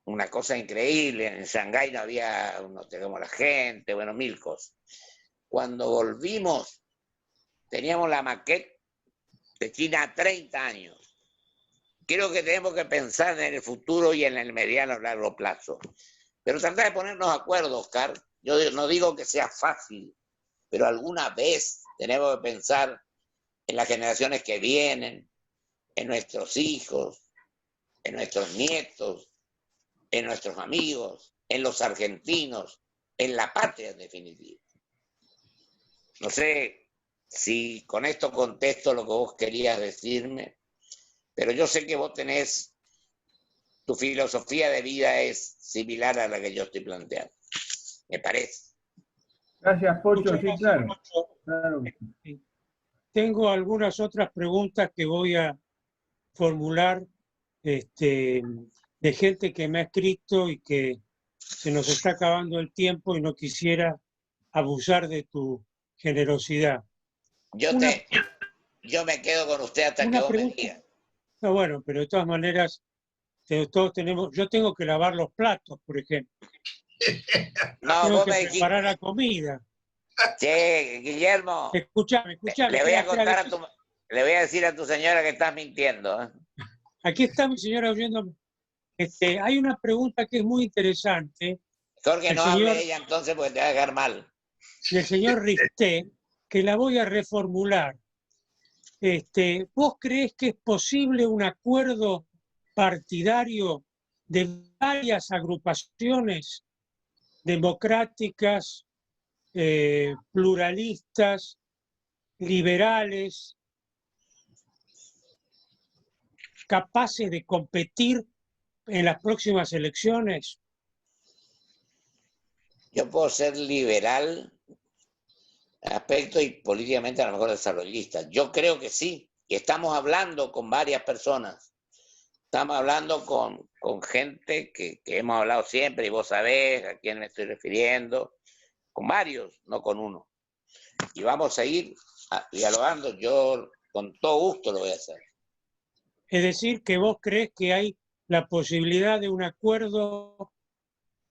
una cosa increíble. En Shanghái no había, no teníamos la gente, bueno, mil cosas. Cuando volvimos, teníamos la maqueta de China a 30 años. Creo que tenemos que pensar en el futuro y en el mediano y largo plazo. Pero tratar de ponernos de acuerdo, Oscar. Yo no digo que sea fácil, pero alguna vez tenemos que pensar en las generaciones que vienen, en nuestros hijos, en nuestros nietos, en nuestros amigos, en los argentinos, en la patria en definitiva. No sé si con esto contesto lo que vos querías decirme, pero yo sé que vos tenés, tu filosofía de vida es similar a la que yo estoy planteando, me parece. Gracias, Pocho. Muchas Sí, gracias, claro. Pocho. Claro. Tengo algunas otras preguntas que voy a formular de gente que me ha escrito y que se nos está acabando el tiempo y no quisiera abusar de tu generosidad. Yo me quedo con usted hasta que vos me digas. No, bueno, pero de todas maneras, todos tenemos, yo tengo que lavar los platos, por ejemplo. No, tengo vos que me preparar la comida. Che, Guillermo. Escuchame. Le voy a contar le voy a decir a tu señora que estás mintiendo. ¿Eh? Aquí está mi señora oyéndome. Hay una pregunta que es muy interesante. Jorge, no hable ella entonces porque te va a dejar mal. Del señor Risté, que la voy a reformular. ¿Vos creés que es posible un acuerdo partidario de varias agrupaciones democráticas, pluralistas, liberales, capaces de competir en las próximas elecciones? Yo puedo ser liberal aspecto y políticamente a lo mejor desarrollista. Yo creo que sí, y estamos hablando con varias personas. Estamos hablando con gente que hemos hablado siempre, y vos sabés a quién me estoy refiriendo, con varios, no con uno. Y vamos a ir dialogando, yo con todo gusto lo voy a hacer. Es decir, que vos crees que hay la posibilidad de un acuerdo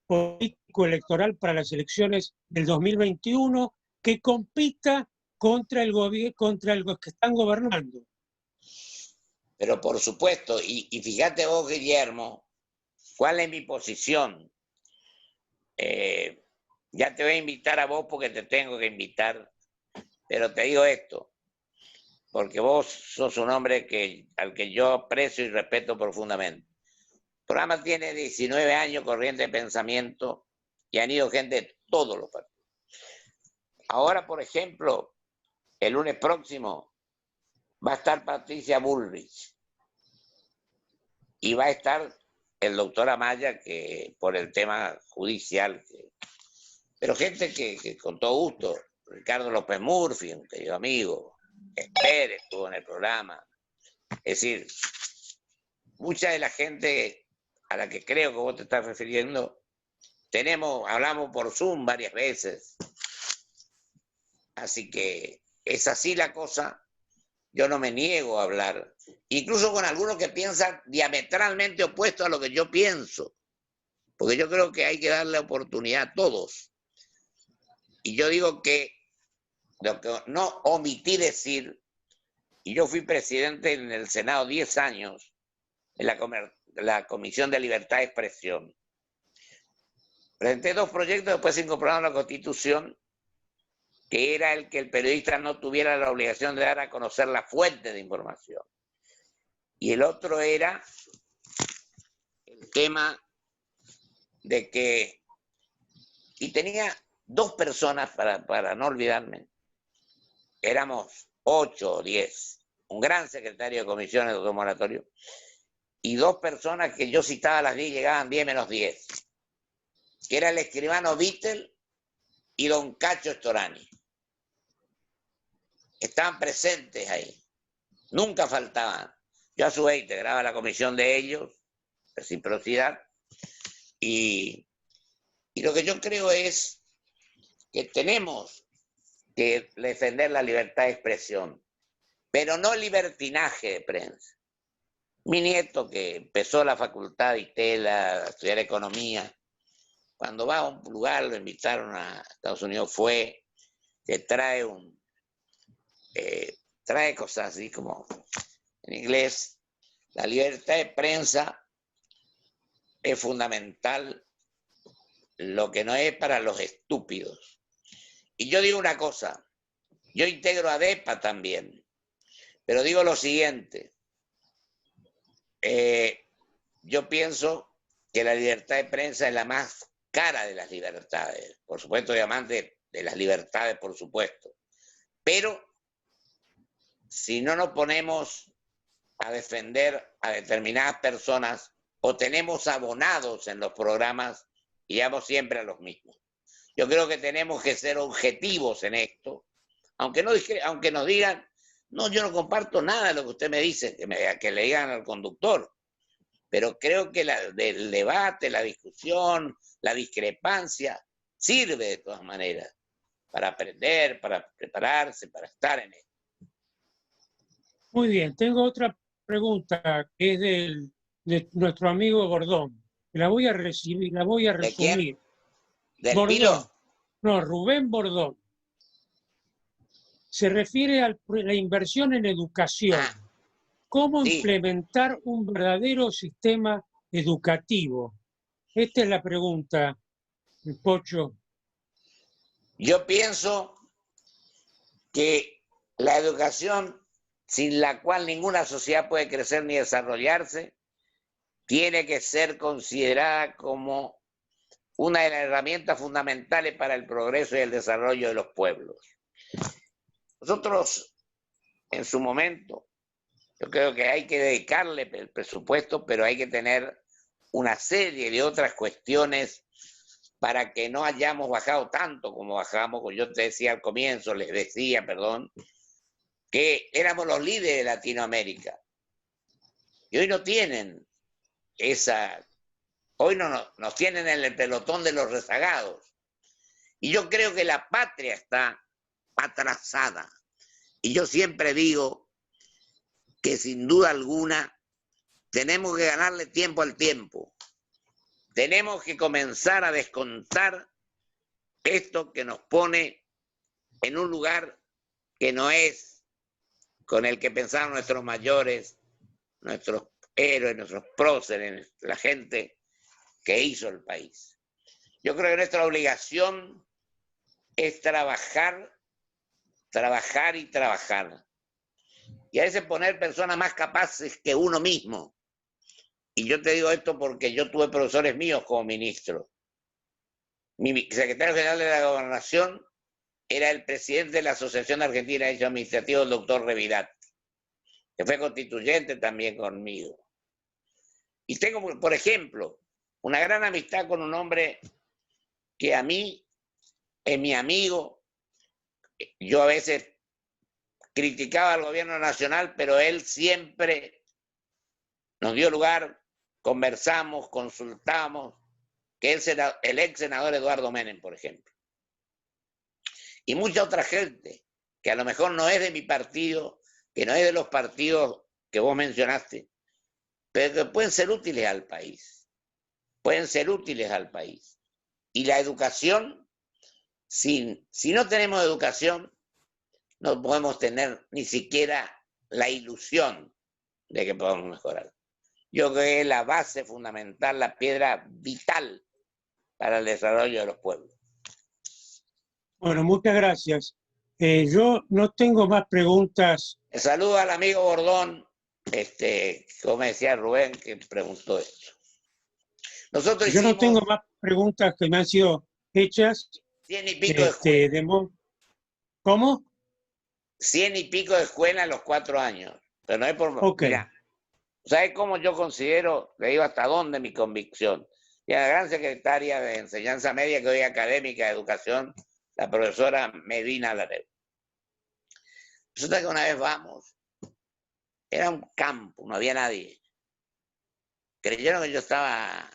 político electoral para las elecciones del 2021 que compita contra los que están gobernando. Pero por supuesto, y fíjate vos, Guillermo, cuál es mi posición. Ya te voy a invitar a vos porque te tengo que invitar, pero te digo esto. porque vos sos un hombre al que yo aprecio y respeto profundamente. El programa tiene 19 años, corriente de pensamiento, y han ido gente de todos los partidos. Ahora, por ejemplo, el lunes próximo va a estar Patricia Bullrich y va a estar el doctor Amaya, que por el tema judicial, pero gente que con todo gusto, Ricardo López Murphy, un querido amigo, Pérez estuvo en el programa. Es decir, mucha de la gente a la que creo que vos te estás refiriendo, hablamos por Zoom varias veces. Así que es así la cosa. Yo no me niego a hablar, incluso con algunos que piensan diametralmente opuesto a lo que yo pienso, porque yo creo que hay que darle oportunidad a todos. Y yo digo que lo que no omití decir, y yo fui presidente en el Senado 10 años, en la Comisión de Libertad de Expresión. Presenté 2 proyectos, después se incorporaron a la Constitución, que era el que el periodista no tuviera la obligación de dar a conocer la fuente de información. Y el otro era el tema de que, y tenía 2 personas, para no olvidarme, éramos 8 o 10, un gran secretario de comisiones, el doctor Moratorio, y 2 personas que yo citaba a las 10, llegaban 10 menos 10, que era el escribano Vittel y don Cacho Storani. Estaban presentes ahí, nunca faltaban. Yo a su vez integraba la comisión de ellos, reciprocidad, y lo que yo creo es que tenemos que defender la libertad de expresión, pero no libertinaje de prensa. Mi nieto, que empezó la facultad de Itela a estudiar economía, cuando va a un lugar, lo invitaron a Estados Unidos, fue, que trae trae cosas así como en inglés. La libertad de prensa es fundamental, lo que no es para los estúpidos. Y yo digo una cosa, yo integro a DEPA también, pero digo lo siguiente, yo pienso que la libertad de prensa es la más cara de las libertades, por supuesto, diamante de las libertades, por supuesto, pero si no nos ponemos a defender a determinadas personas o tenemos abonados en los programas y vamos siempre a los mismos. Yo creo que tenemos que ser objetivos en esto, aunque nos digan, no, yo no comparto nada de lo que usted me dice, que le digan al conductor, pero creo que el debate, la discusión, la discrepancia, sirve de todas maneras para aprender, para prepararse, para estar en esto. Muy bien, tengo otra pregunta que es de nuestro amigo Bordón. La voy a recibir, la voy a resumir. ¿Del Bordón? Pilo? No, Rubén Bordón. Se refiere a la inversión en educación. ¿Cómo implementar un verdadero sistema educativo? Esta es la pregunta, Pocho. Yo pienso que la educación, sin la cual ninguna sociedad puede crecer ni desarrollarse, tiene que ser considerada como una de las herramientas fundamentales para el progreso y el desarrollo de los pueblos. Nosotros, en su momento, yo creo que hay que dedicarle el presupuesto, pero hay que tener una serie de otras cuestiones para que no hayamos bajado tanto como bajamos. Yo te decía al comienzo, les decía, perdón, que éramos los líderes de Latinoamérica. Y hoy no tienen hoy no nos tienen en el pelotón de los rezagados. Y yo creo que la patria está atrasada. Y yo siempre digo que sin duda alguna tenemos que ganarle tiempo al tiempo. Tenemos que comenzar a descontar esto que nos pone en un lugar que no es con el que pensaban nuestros mayores, nuestros héroes, nuestros próceres, la gente que hizo el país. Yo creo que nuestra obligación es trabajar y trabajar. y a veces poner personas más capaces que uno mismo. Y yo te digo esto porque yo tuve profesores míos como ministro. Mi secretario general de la Gobernación era el presidente de la Asociación Argentina de Hechos Administrativos, el doctor Revirat, que fue constituyente también conmigo. Y tengo, por ejemplo, una gran amistad con un hombre que a mí es mi amigo. Yo a veces criticaba al gobierno nacional, pero él siempre nos dio lugar, conversamos, consultamos, que es el ex senador Eduardo Menem, por ejemplo. Y mucha otra gente, que a lo mejor no es de mi partido, que no es de los partidos que vos mencionaste, pero que pueden ser útiles al país. Pueden ser útiles al país. Y la educación, si no tenemos educación, no podemos tener ni siquiera la ilusión de que podamos mejorar. Yo creo que es la base fundamental, la piedra vital para el desarrollo de los pueblos. Bueno, muchas gracias. Yo no tengo más preguntas. Saludo al amigo Bordón, como decía Rubén, que preguntó esto. Nosotros Yo no hicimos tengo más preguntas que me han sido hechas. 100 y pico de escuelas. ¿Cómo? 100 y pico de escuelas en los 4 años. Pero no es por... Okay. Mira, ¿sabes cómo yo considero? Le digo hasta dónde mi convicción. Y a la gran secretaria de Enseñanza Media, que hoy es académica de Educación, la profesora Medina Lareu. Resulta que una vez vamos, era un campo, no había nadie. Creyeron que yo estaba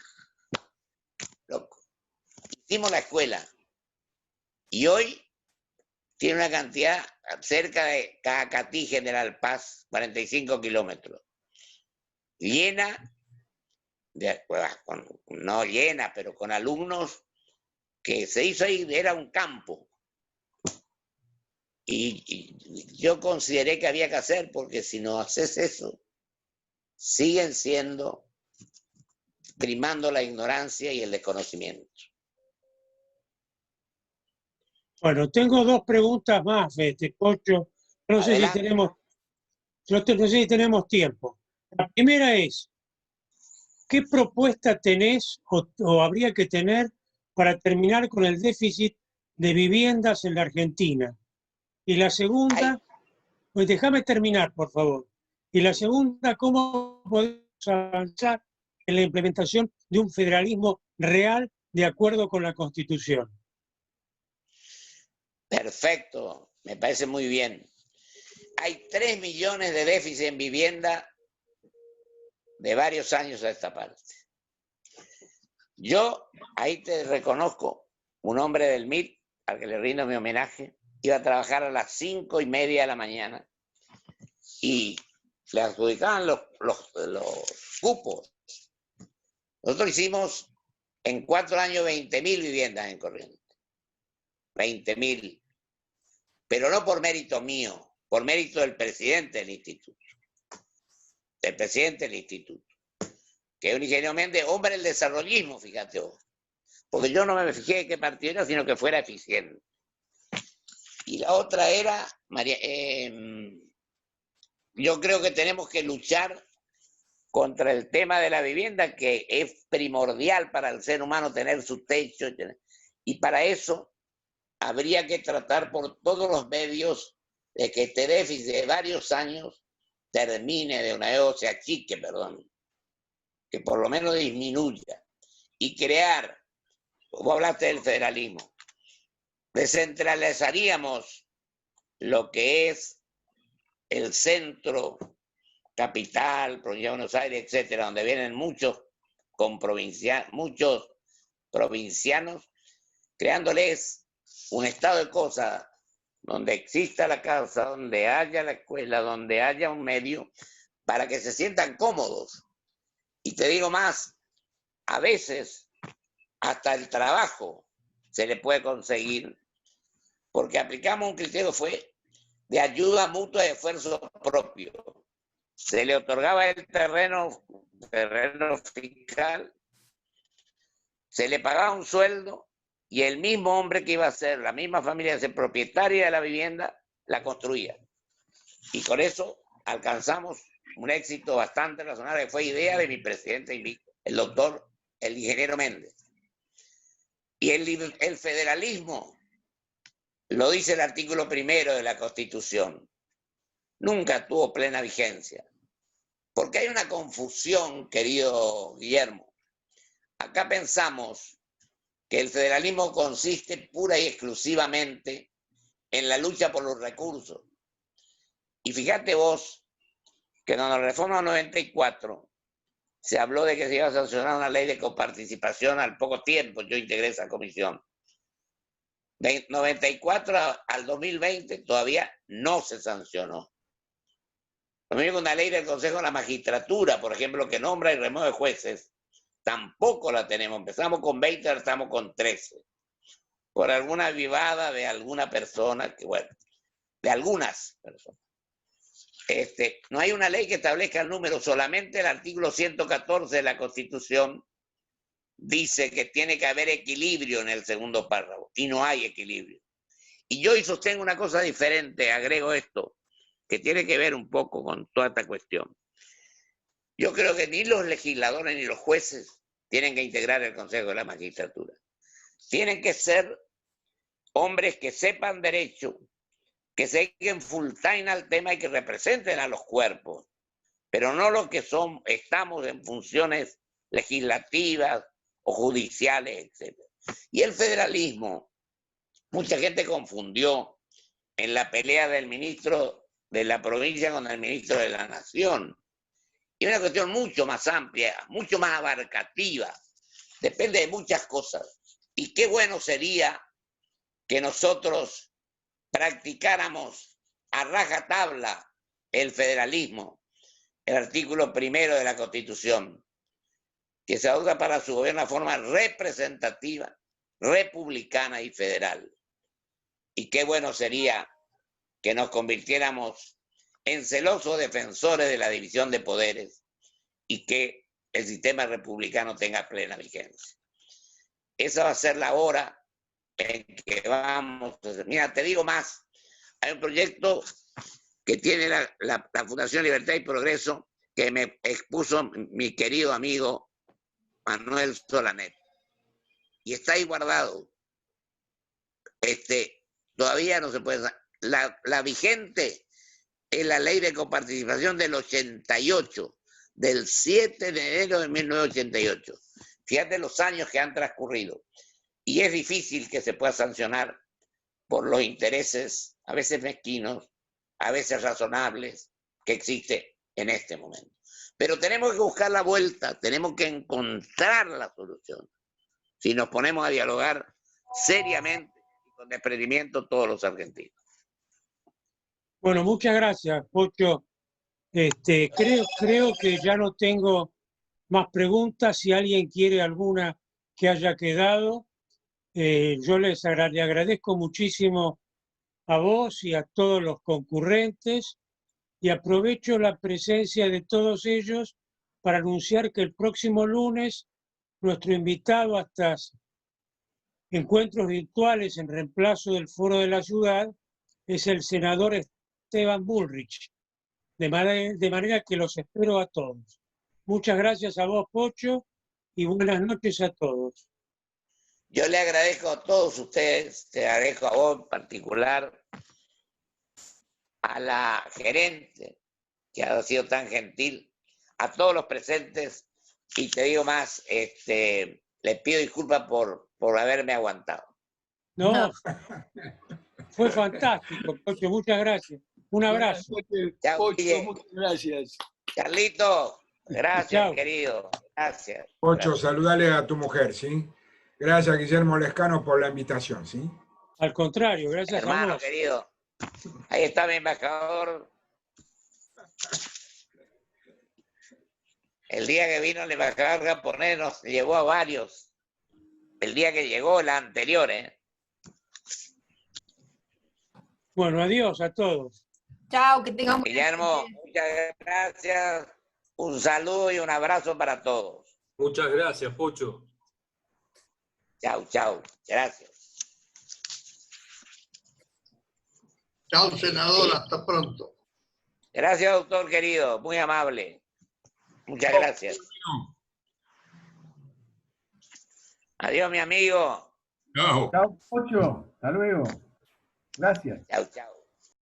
loco. Hicimos la escuela y hoy tiene una cantidad cerca de Cacatí, General Paz, 45 kilómetros. Llena, no llena, pero con alumnos que se hizo ahí, era un campo. Y yo consideré que había que hacer, porque si no haces eso, siguen primando la ignorancia y el desconocimiento. Bueno, tengo 2 preguntas más, Pocho. No sé si tenemos tiempo. La primera es, ¿qué propuesta tenés o habría que tener para terminar con el déficit de viviendas en la Argentina? Y la segunda, pues déjame terminar, por favor. Y la segunda, ¿cómo podemos avanzar en la implementación de un federalismo real de acuerdo con la Constitución? Perfecto, me parece muy bien. Hay 3 millones de déficit en vivienda de varios años a esta parte. Yo ahí te reconozco, un hombre del MIT, al que le rindo mi homenaje, iba a trabajar a las 5:30 de la mañana y le adjudicaban los cupos. Nosotros hicimos en 4 años 20.000 viviendas en Corrientes. 20.000. Pero no por mérito mío, por mérito del presidente del instituto. Del presidente del instituto. Que es un ingeniero Méndez, hombre del desarrollismo, fíjate vos. Porque yo no me fijé de qué partido era, sino que fuera eficiente. Y la otra era, yo creo que tenemos que luchar contra el tema de la vivienda, que es primordial para el ser humano tener su techo. Y para eso habría que tratar por todos los medios de que este déficit de varios años termine de una vez, o se achique, perdón, que por lo menos disminuya. Y crear, vos hablaste del federalismo, descentralizaríamos lo que es el centro, capital, provincia de Buenos Aires, etcétera, donde vienen muchos provincianos, creándoles un estado de cosas donde exista la casa, donde haya la escuela, donde haya un medio, para que se sientan cómodos. Y te digo más, a veces hasta el trabajo se le puede conseguir, porque aplicamos un criterio fue de ayuda mutua de esfuerzo propio. Se le otorgaba el terreno fiscal, se le pagaba un sueldo y el mismo hombre que iba a ser, la misma familia, a ser propietaria de la vivienda, la construía. Y con eso alcanzamos un éxito bastante razonable, que fue idea de mi presidente invicto, el ingeniero Méndez. Y el federalismo, lo dice el artículo 1 de la Constitución, nunca tuvo plena vigencia. Porque hay una confusión, querido Guillermo. Acá pensamos que el federalismo consiste pura y exclusivamente en la lucha por los recursos. Y fíjate vos que en la reforma 94 se habló de que se iba a sancionar una ley de coparticipación al poco tiempo. Yo integré esa comisión. De 94 al 2020 todavía no se sancionó. Lo mismo con una ley del Consejo de la Magistratura, por ejemplo, que nombra y remueve jueces, tampoco la tenemos. Empezamos con 20, ahora estamos con 13. Por alguna vivada de alguna persona, que bueno, de algunas personas. No hay una ley que establezca el número, solamente el artículo 114 de la Constitución dice que tiene que haber equilibrio en el segundo párrafo, y no hay equilibrio. Y yo hoy sostengo una cosa diferente, agrego esto, que tiene que ver un poco con toda esta cuestión. Yo creo que ni los legisladores ni los jueces tienen que integrar el Consejo de la Magistratura. Tienen que ser hombres que sepan derecho, que se dediquen full time al tema y que representen a los cuerpos, pero no los que estamos en funciones legislativas o judiciales, etc. Y el federalismo, mucha gente confundió en la pelea del ministro de la provincia con el ministro de la Nación. Y una cuestión mucho más amplia, mucho más abarcativa, depende de muchas cosas. Y qué bueno sería que nosotros practicáramos a rajatabla el federalismo, el artículo 1 de la Constitución, que se adopta para su gobierno de forma representativa, republicana y federal. Y qué bueno sería que nos convirtiéramos en celosos defensores de la división de poderes y que el sistema republicano tenga plena vigencia. Esa va a ser la hora en que vamos a hacer. Mira, te digo más, hay un proyecto que tiene la Fundación Libertad y Progreso que me expuso mi querido amigo Manuel Solanet. Y está ahí guardado. Todavía no se puede... La vigente es la ley de coparticipación del 88, del 7 de enero de 1988. Fíjate los años que han transcurrido. Y es difícil que se pueda sancionar por los intereses, a veces mezquinos, a veces razonables, que existe en este momento. Pero tenemos que buscar la vuelta, tenemos que encontrar la solución. Si nos ponemos a dialogar seriamente y con desprendimiento todos los argentinos. Bueno, muchas gracias, Pocho. Creo que ya no tengo más preguntas. Si alguien quiere alguna que haya quedado, yo le agradezco muchísimo a vos y a todos los concurrentes y aprovecho la presencia de todos ellos para anunciar que el próximo lunes nuestro invitado a estos encuentros virtuales en reemplazo del Foro de la Ciudad es el senador Esteban Bullrich, de manera que los espero a todos. Muchas gracias a vos, Pocho, y buenas noches a todos. Yo le agradezco a todos ustedes, te agradezco a vos en particular, a la gerente, que ha sido tan gentil, a todos los presentes, y te digo más, les pido disculpas por haberme aguantado. No, fue fantástico, Pocho, muchas gracias. Un abrazo. Chao, Pocho, Guille. muchas gracias. Carlito, gracias, Chao. querido. Gracias. Pocho, Gracias. saludale a tu mujer, ¿sí? Gracias, Guillermo Lescano, por la invitación, ¿sí? Al contrario, gracias a Hermano vos. querido, ahí está mi embajador. El día que vino el embajador japonés nos llevó a varios. El día que llegó, el anterior, Bueno, adiós a todos. Chao, que tengamos. Guillermo, muchas gracias. Un saludo y un abrazo para todos. Muchas gracias, Pocho. Chau, chau. Gracias. Chao, senador, hasta pronto. Gracias, doctor querido, muy amable. Muchas gracias. Adiós, mi amigo. Chao. Chao, Pocho. Hasta luego. Gracias. Chau, chau.